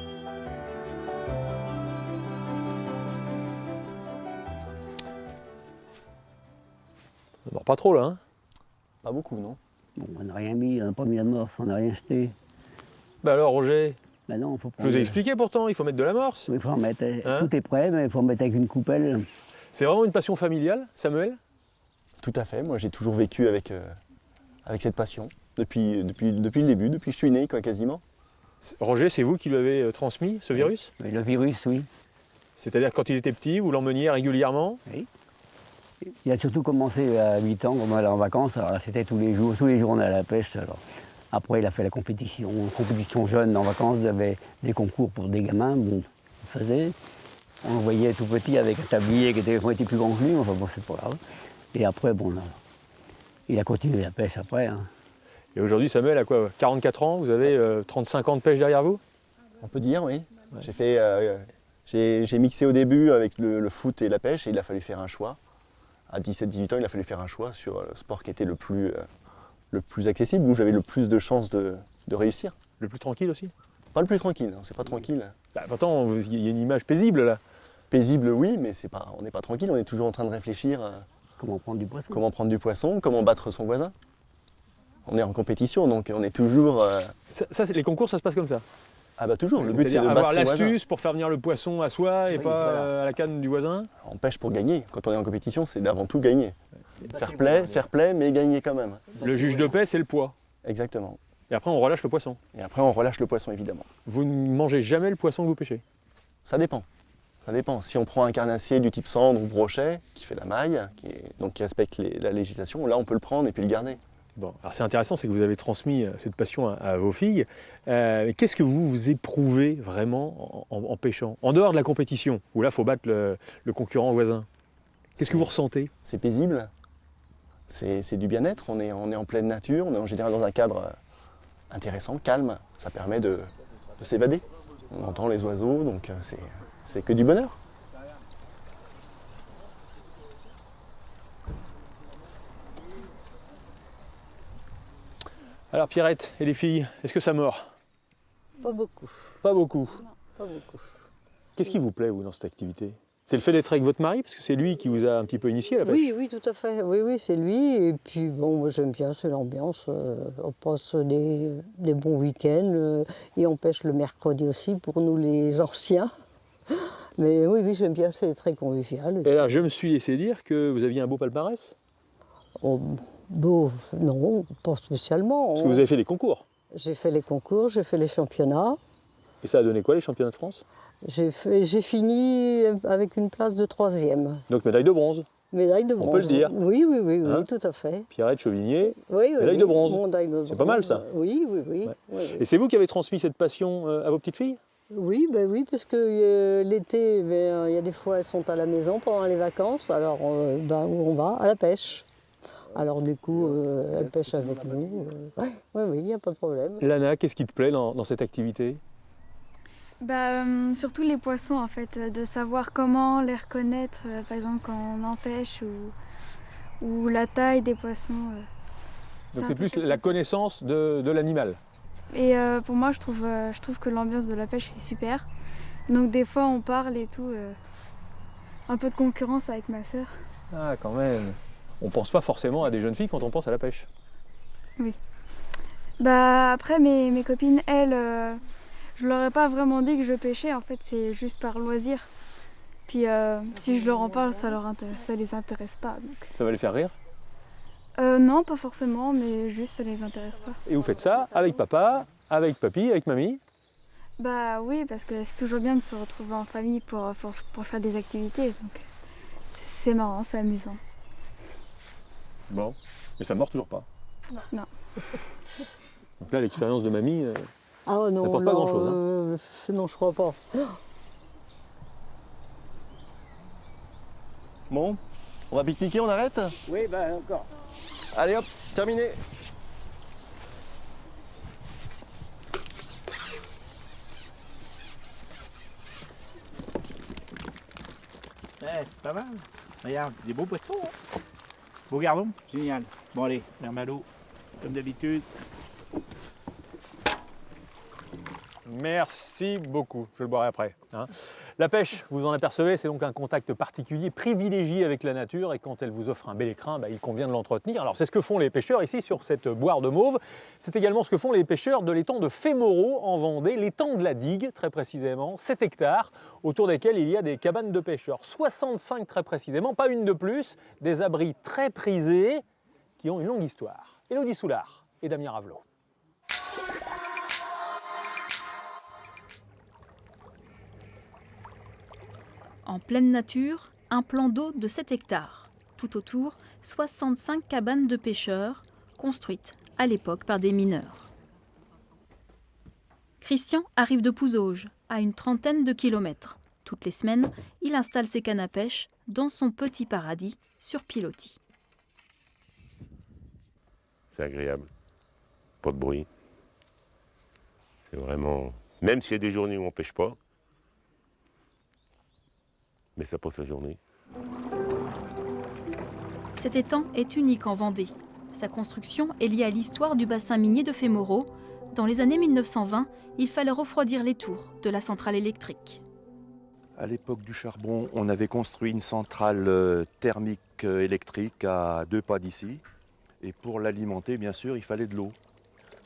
Bon, pas trop là, hein? Pas beaucoup, non? Bon, on n'a rien mis, on n'a pas mis l'amorce, on n'a rien jeté. Bah alors, Roger? Bah non, faut Je vous ai expliqué pourtant, il faut mettre de l'amorce. Il faut en mettre, tout est prêt, mais il faut en mettre avec une coupelle. C'est vraiment une passion familiale, Samuel? Tout à fait, moi j'ai toujours vécu avec cette passion, depuis le début, depuis que je suis né, quoi, quasiment. Roger, c'est vous qui lui avez transmis ce virus? Oui, le virus, oui. C'est-à-dire quand il était petit, vous l'emmeniez régulièrement? Oui. Il a surtout commencé à 8 ans, quand on allait en vacances, alors là c'était tous les jours on allait à la pêche. Alors. Après il a fait la compétition jeune en vacances, il y avait des concours pour des gamins, bon, on faisait. On le voyait tout petit avec un tablier qui était plus grand que lui, enfin bon c'est pas grave. Et après bon, là, il a continué la pêche après. Hein. Et aujourd'hui Samuel a quoi, 44 ans, vous avez 35 ans de pêche derrière vous? On peut dire, oui. Ouais. J'ai mixé au début avec le foot et la pêche et il a fallu faire un choix. À 17-18 ans, il a fallu faire un choix sur le sport qui était le plus accessible, où j'avais le plus de chances de réussir. Le plus tranquille aussi? Pas le plus tranquille, c'est pas tranquille. Bah, pourtant, il y a une image paisible là. Paisible, oui, mais on n'est pas tranquille, on est toujours en train de réfléchir comment prendre du poisson. Comment prendre du poisson, comment battre son voisin. On est en compétition, donc on est toujours... Les concours, ça se passe comme ça? Ah bah toujours, le but c'est de battre avoir ses voisins. l'astuce pour faire venir le poisson à soi et oui, pas voilà. À la canne du voisin? On pêche pour gagner. Quand on est en compétition, c'est d'avant tout gagner. Fair play, mais gagner quand même. Le juge de paix, c'est le poids. Exactement. Et après, on relâche le poisson. Et après, on relâche le poisson, évidemment. Vous ne mangez jamais le poisson que vous pêchez? Ça dépend. Ça dépend. Si on prend un carnassier du type cendre ou brochet, qui fait la maille, qui respecte la législation, là, on peut le prendre et puis le garder. Bon, alors c'est intéressant, c'est que vous avez transmis cette passion à vos filles. Qu'est-ce que vous éprouvez vraiment en pêchant? En dehors de la compétition, où là, il faut battre le concurrent voisin. Qu'est-ce que vous ressentez? C'est paisible. C'est du bien-être. On est en pleine nature. On est en général dans un cadre intéressant, calme. Ça permet de s'évader. On entend les oiseaux, donc c'est que du bonheur. Alors Pierrette et les filles, est-ce que ça mord? Pas beaucoup. Pas beaucoup. Non, pas beaucoup. Qu'est-ce qui vous plaît, vous, dans cette activité? C'est le fait d'être avec votre mari, parce que c'est lui qui vous a un petit peu initié à la pêche? Oui, oui, tout à fait. Oui, oui, c'est lui. Et puis, bon, moi, j'aime bien, c'est l'ambiance. On passe des bons week-ends et on pêche le mercredi aussi pour nous, les anciens. Mais oui, oui, j'aime bien, c'est très convivial. Et alors, je me suis laissé dire que vous aviez un beau palmarès? Bon, non, pas spécialement. Parce que vous avez fait les concours. J'ai fait les concours, j'ai fait les championnats. Et ça a donné quoi, les championnats de France? J'ai fini avec une place de 3e. Donc médaille de bronze. Médaille de bronze. On peut le dire. Oui, oui, oui, Hein? oui, tout à fait. Pierrette Chauvigné, Oui, oui, médaille de bronze. C'est pas mal ça. Oui, oui, oui. Ouais. Oui, oui. Et c'est vous qui avez transmis cette passion à vos petites filles? Oui, ben oui, parce que l'été, il y a des fois elles sont à la maison pendant les vacances, alors où on va? À la pêche. Alors du coup, elles pêchent avec nous. Oui, oui, il n'y a pas de problème. Lana, qu'est-ce qui te plaît dans cette activité? Surtout les poissons en fait, de savoir comment les reconnaître, par exemple quand on en pêche ou la taille des poissons. Donc c'est plus la connaissance de l'animal. Et pour moi, je trouve que l'ambiance de la pêche c'est super. Donc des fois on parle et tout, un peu de concurrence avec ma sœur. Ah quand même. On pense pas forcément à des jeunes filles quand on pense à la pêche. Oui. Après mes copines, elles, je leur ai pas vraiment dit que je pêchais, en fait c'est juste par loisir. Puis si je leur en parle, ça les intéresse pas. Donc. Ça va les faire rire? Non, pas forcément, mais juste ça les intéresse pas. Et vous faites ça avec papa, avec papy, avec mamie? Oui, parce que c'est toujours bien de se retrouver en famille pour faire des activités. Donc c'est marrant, c'est amusant. Bon, mais ça mord toujours pas. Non. Donc là, l'expérience de mamie, ah non, n'apporte pas grand-chose. Non, je crois pas. Bon, on va pique-niquer, on arrête? Oui, encore. Allez hop, terminé. C'est pas mal. Regarde, des beaux poissons. Hein? Beau gardon, génial. Bon allez, ferme à l'eau, comme d'habitude. Merci beaucoup, je le boirai après. Hein. La pêche, vous en apercevez, c'est donc un contact particulier, privilégié avec la nature, et quand elle vous offre un bel écrin, il convient de l'entretenir. Alors c'est ce que font les pêcheurs ici sur cette boire de Mauve, c'est également ce que font les pêcheurs de l'étang de Fémoreau en Vendée, l'étang de la Digue très précisément, 7 hectares, autour desquels il y a des cabanes de pêcheurs, 65 très précisément, pas une de plus, des abris très prisés qui ont une longue histoire. Élodie Soulard et Damien Ravelot. En pleine nature, un plan d'eau de 7 hectares. Tout autour, 65 cabanes de pêcheurs, construites à l'époque par des mineurs. Christian arrive de Pouzauges, à une trentaine de kilomètres. Toutes les semaines, il installe ses cannes à pêche dans son petit paradis sur pilotis. C'est agréable, pas de bruit. C'est vraiment... Même s'il y a des journées où on ne pêche pas, mais ça passe la journée. Cet étang est unique en Vendée. Sa construction est liée à l'histoire du bassin minier de Fémoreau. Dans les années 1920, il fallait refroidir les tours de la centrale électrique. À l'époque du charbon, on avait construit une centrale thermique électrique à 2 pas d'ici. Et pour l'alimenter, bien sûr, il fallait de l'eau.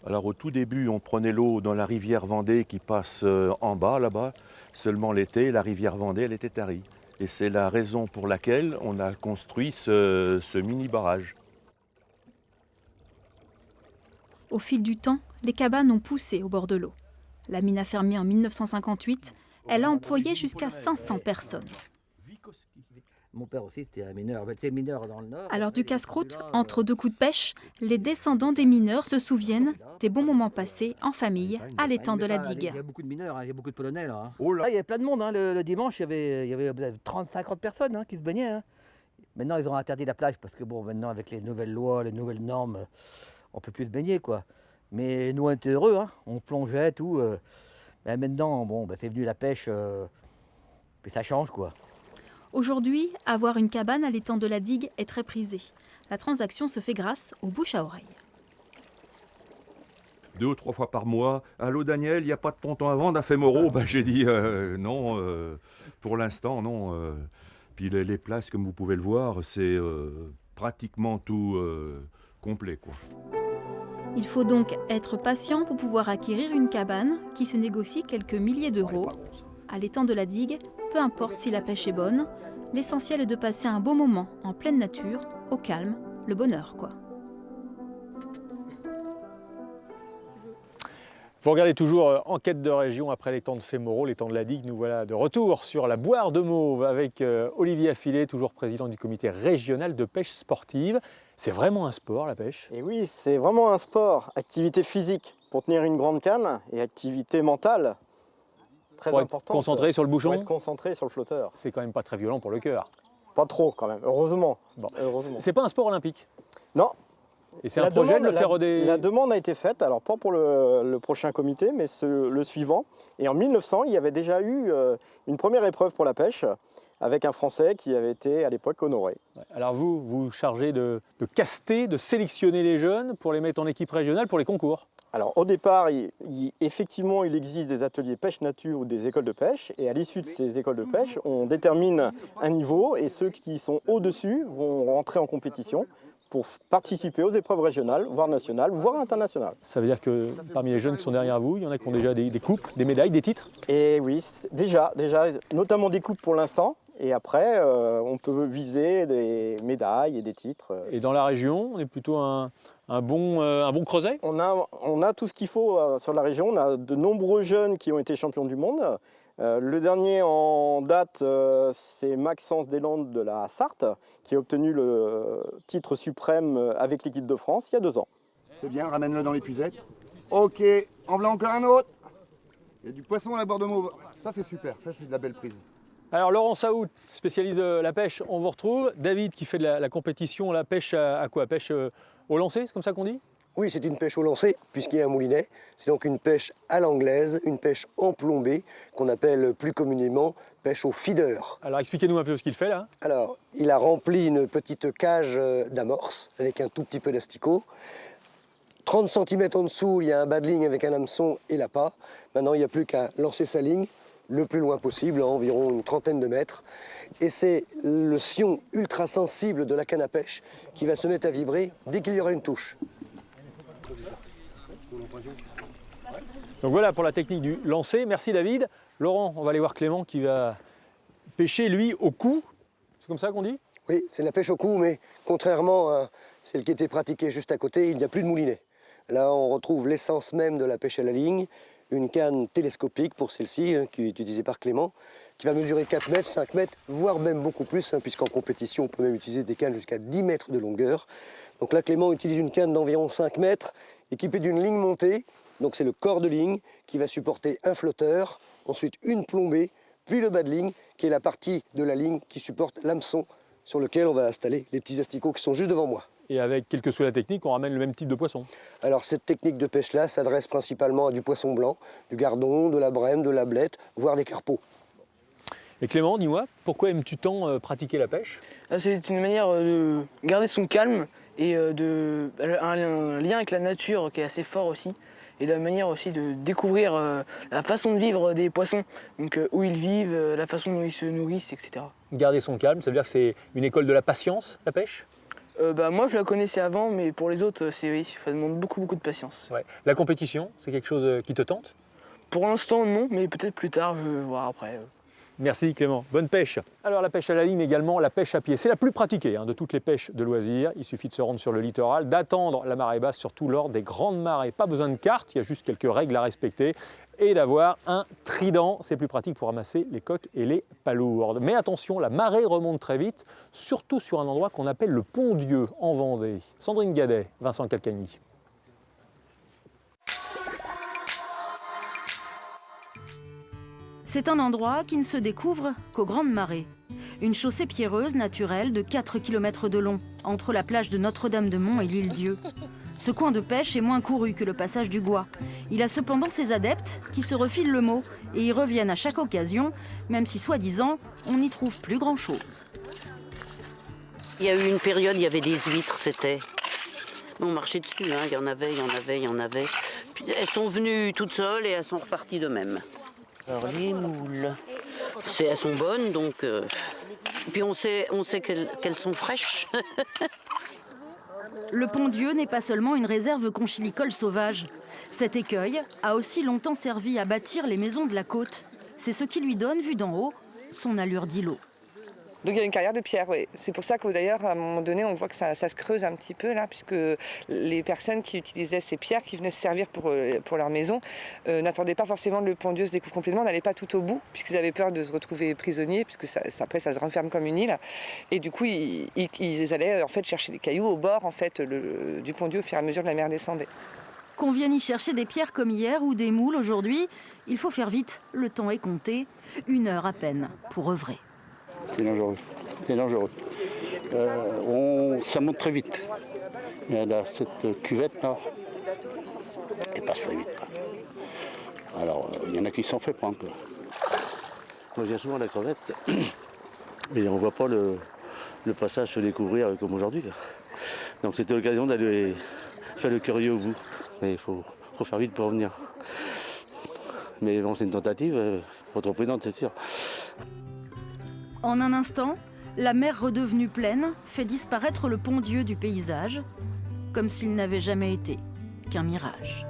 Alors au tout début, on prenait l'eau dans la rivière Vendée qui passe en bas, là-bas. Seulement l'été, la rivière Vendée, elle était tarie. Et c'est la raison pour laquelle on a construit ce mini-barrage. Au fil du temps, les cabanes ont poussé au bord de l'eau. La mine a fermé en 1958. Elle a employé jusqu'à 500 personnes. Mon père aussi était un mineur, était mineur dans le Nord. À l'heure du casse-croûte, entre deux coups de pêche, les descendants des mineurs se souviennent des bons moments passés en famille à l'étang de la Digue. Il y a beaucoup de mineurs, il y a beaucoup de Polonais là. Oh là. Il y avait plein de monde, le dimanche, il y avait 30-50 personnes qui se baignaient. Maintenant, ils ont interdit la plage parce que maintenant, avec les nouvelles lois, les nouvelles normes, on ne peut plus se baigner, quoi. Mais nous, on était heureux, on plongeait, tout. Là, maintenant, bon, c'est venu la pêche, mais ça change quoi. Aujourd'hui, avoir une cabane à l'étang de la digue est très prisé. La transaction se fait grâce au bouche à oreille. 2 ou 3 fois par mois. Allô Daniel, il n'y a pas de ponton à vendre à Fémoreau? J'ai dit non, pour l'instant non. Puis les places, comme vous pouvez le voir, c'est pratiquement tout complet, quoi. Il faut donc être patient pour pouvoir acquérir une cabane qui se négocie quelques milliers d'euros. À l'étang de la digue, peu importe si la pêche est bonne, l'essentiel est de passer un beau moment en pleine nature, au calme, le bonheur quoi. Vous regardez toujours Enquête de région après l'étang de Fémoreau, l'étang de la digue. Nous voilà de retour sur la Boire de Mauve avec Olivier Affilé, toujours président du comité régional de pêche sportive. C'est vraiment un sport, la pêche? Et oui, c'est vraiment un sport. Activité physique pour tenir une grande canne et activité mentale très pour importante. Être concentré sur le bouchon? Pour être concentré sur le flotteur. C'est quand même pas très violent pour le cœur. Pas trop quand même, heureusement. Bon. Heureusement. C'est pas un sport olympique? Non. Et c'est un projet de le faire La demande a été faite, alors pas pour le prochain comité, mais le suivant. Et en 1900, il y avait déjà eu une première épreuve pour la pêche avec un Français qui avait été à l'époque honoré. Alors vous chargez de caster, de sélectionner les jeunes pour les mettre en équipe régionale pour les concours? Alors au départ, effectivement, il existe des ateliers pêche nature ou des écoles de pêche. Et à l'issue de ces écoles de pêche, on détermine un niveau et ceux qui sont au-dessus vont rentrer en compétition pour participer aux épreuves régionales, voire nationales, voire internationales. Ça veut dire que parmi les jeunes qui sont derrière vous, il y en a qui ont déjà des coupes, des médailles, des titres? Et oui, déjà, notamment des coupes pour l'instant. Et après, on peut viser des médailles et des titres. Et dans la région, on est plutôt un bon creuset? On a tout ce qu'il faut sur la région. On a de nombreux jeunes qui ont été champions du monde. Le dernier en date, c'est Maxence Deslandes de la Sarthe, qui a obtenu le titre suprême avec l'équipe de France il y a 2 ans. C'est bien, ramène-le dans l'épuisette. Ok, en voilà encore un autre. Il y a du poisson à la Boire de Mauve. Ça c'est super, ça c'est de la belle prise. Alors Laurent Saout, spécialiste de la pêche, on vous retrouve. David qui fait de la compétition, la pêche à quoi? Pêche au lancer, c'est comme ça qu'on dit? Oui, c'est une pêche au lancer, puisqu'il y a un moulinet. C'est donc une pêche à l'anglaise, une pêche emplombée, qu'on appelle plus communément pêche au feeder. Alors expliquez-nous un peu ce qu'il fait là. Alors, il a rempli une petite cage d'amorce avec un tout petit peu d'asticot. 30 cm en dessous, il y a un bas de ligne avec un hameçon et l'appât. Maintenant, il n'y a plus qu'à lancer sa ligne le plus loin possible, à environ une trentaine de mètres. Et c'est le sion ultra sensible de la canne à pêche qui va se mettre à vibrer dès qu'il y aura une touche. Donc voilà pour la technique du lancer. Merci David. Laurent, on va aller voir Clément qui va pêcher lui au coup. C'est comme ça qu'on dit? Oui, c'est la pêche au coup, mais contrairement à celle qui était pratiquée juste à côté, il n'y a plus de moulinet. Là, on retrouve l'essence même de la pêche à la ligne, une canne télescopique pour celle-ci, qui est utilisée par Clément, qui va mesurer 4 mètres, 5 mètres, voire même beaucoup plus, puisqu'en compétition, on peut même utiliser des cannes jusqu'à 10 mètres de longueur. Donc là, Clément utilise une canne d'environ 5 mètres, équipée d'une ligne montée. Donc c'est le corps de ligne qui va supporter un flotteur, ensuite une plombée, puis le bas de ligne, qui est la partie de la ligne qui supporte l'hameçon sur lequel on va installer les petits asticots qui sont juste devant moi. Et avec, quelle que soit la technique, on ramène le même type de poisson? Alors cette technique de pêche-là s'adresse principalement à du poisson blanc, du gardon, de la brème, de la blette, voire des carpeaux. Et Clément, dis-moi, pourquoi aimes-tu tant pratiquer la pêche? C'est une manière de garder son calme et un lien avec la nature qui est assez fort aussi. Et de la manière aussi de découvrir la façon de vivre des poissons, donc où ils vivent, la façon dont ils se nourrissent, etc. Garder son calme, ça veut dire que c'est une école de la patience, la pêche? Moi je la connaissais avant, mais pour les autres, oui, ça demande beaucoup de patience. Ouais. La compétition, c'est quelque chose qui te tente? Pour l'instant non, mais peut-être plus tard, je vais voir après. Merci Clément, bonne pêche. Alors la pêche à la ligne également, la pêche à pied, c'est la plus pratiquée de toutes les pêches de loisirs. Il suffit de se rendre sur le littoral, d'attendre la marée basse, surtout lors des grandes marées. Pas besoin de carte, il y a juste quelques règles à respecter et d'avoir un trident. C'est plus pratique pour ramasser les coques et les palourdes. Mais attention, la marée remonte très vite, surtout sur un endroit qu'on appelle le Pont-Dieu en Vendée. Sandrine Gadet, Vincent Calcagny. C'est un endroit qui ne se découvre qu'aux grandes marées. Une chaussée pierreuse naturelle de 4 km de long, entre la plage de Notre-Dame-de-Mont et l'île Dieu. Ce coin de pêche est moins couru que le passage du Gois. Il a cependant ses adeptes qui se refilent le mot et y reviennent à chaque occasion, même si soi-disant, on n'y trouve plus grand-chose. Il y a eu une période, il y avait des huîtres, c'était... On marchait dessus, hein. Il y en avait. Puis elles sont venues toutes seules et elles sont reparties d'eux-mêmes. Alors les moules, elles sont bonnes, donc... Puis on sait qu'elles sont fraîches. Le Pont-Dieu n'est pas seulement une réserve conchilicole sauvage. Cet écueil a aussi longtemps servi à bâtir les maisons de la côte. C'est ce qui lui donne, vu d'en haut, son allure d'îlot. Donc il y a une carrière de pierre, oui. C'est pour ça que d'ailleurs, à un moment donné, on voit que ça se creuse un petit peu là, puisque les personnes qui utilisaient ces pierres, qui venaient se servir pour leur maison, n'attendaient pas forcément le Pont-Dieu se découvre complètement, n'allaient pas tout au bout, puisqu'ils avaient peur de se retrouver prisonniers, puisque après ça se renferme comme une île. Et du coup, ils allaient en fait chercher des cailloux au bord en fait, du Pont-Dieu au fur et à mesure que la mer descendait. Qu'on vienne y chercher des pierres comme hier ou des moules aujourd'hui, il faut faire vite, le temps est compté. 1 heure à peine pour œuvrer. C'est dangereux, c'est dangereux. Ça monte très vite. Et là, cette cuvette là, elle passe très vite. Alors, il y en a qui s'en fait prendre. Moi, j'ai souvent la crevette, mais on ne voit pas le passage se découvrir comme aujourd'hui. Donc, c'était l'occasion d'aller faire le curieux au bout. Mais il faut faire vite pour revenir. Mais bon, c'est une tentative, faut être prudente, c'est sûr. En un instant, la mer redevenue pleine fait disparaître le Pont-Dieu du paysage, comme s'il n'avait jamais été qu'un mirage.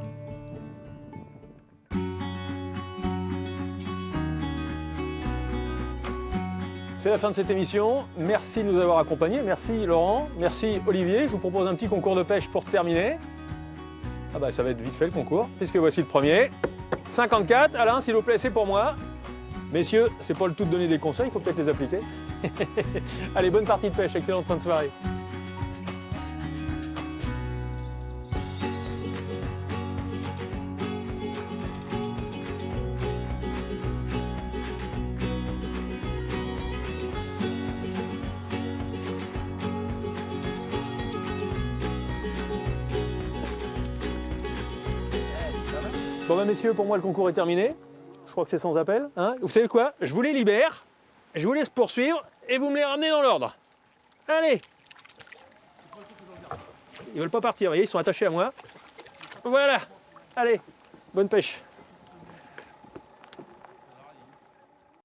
C'est la fin de cette émission. Merci de nous avoir accompagnés. Merci Laurent. Merci Olivier. Je vous propose un petit concours de pêche pour terminer. Ah bah ça va être vite fait le concours, puisque voici le premier. 54. Alain, s'il vous plaît, c'est pour moi. Messieurs, c'est pas le tout de donner des conseils, il faut peut-être les appliquer. Allez, bonne partie de pêche, excellente fin de soirée. Bon bah messieurs, pour moi le concours est terminé. Je crois que c'est sans appel. Hein, vous savez quoi? Je vous les libère, je vous laisse poursuivre et vous me les ramenez dans l'ordre. Allez! Ils veulent pas partir, vous voyez, ils sont attachés à moi. Voilà! Allez, bonne pêche!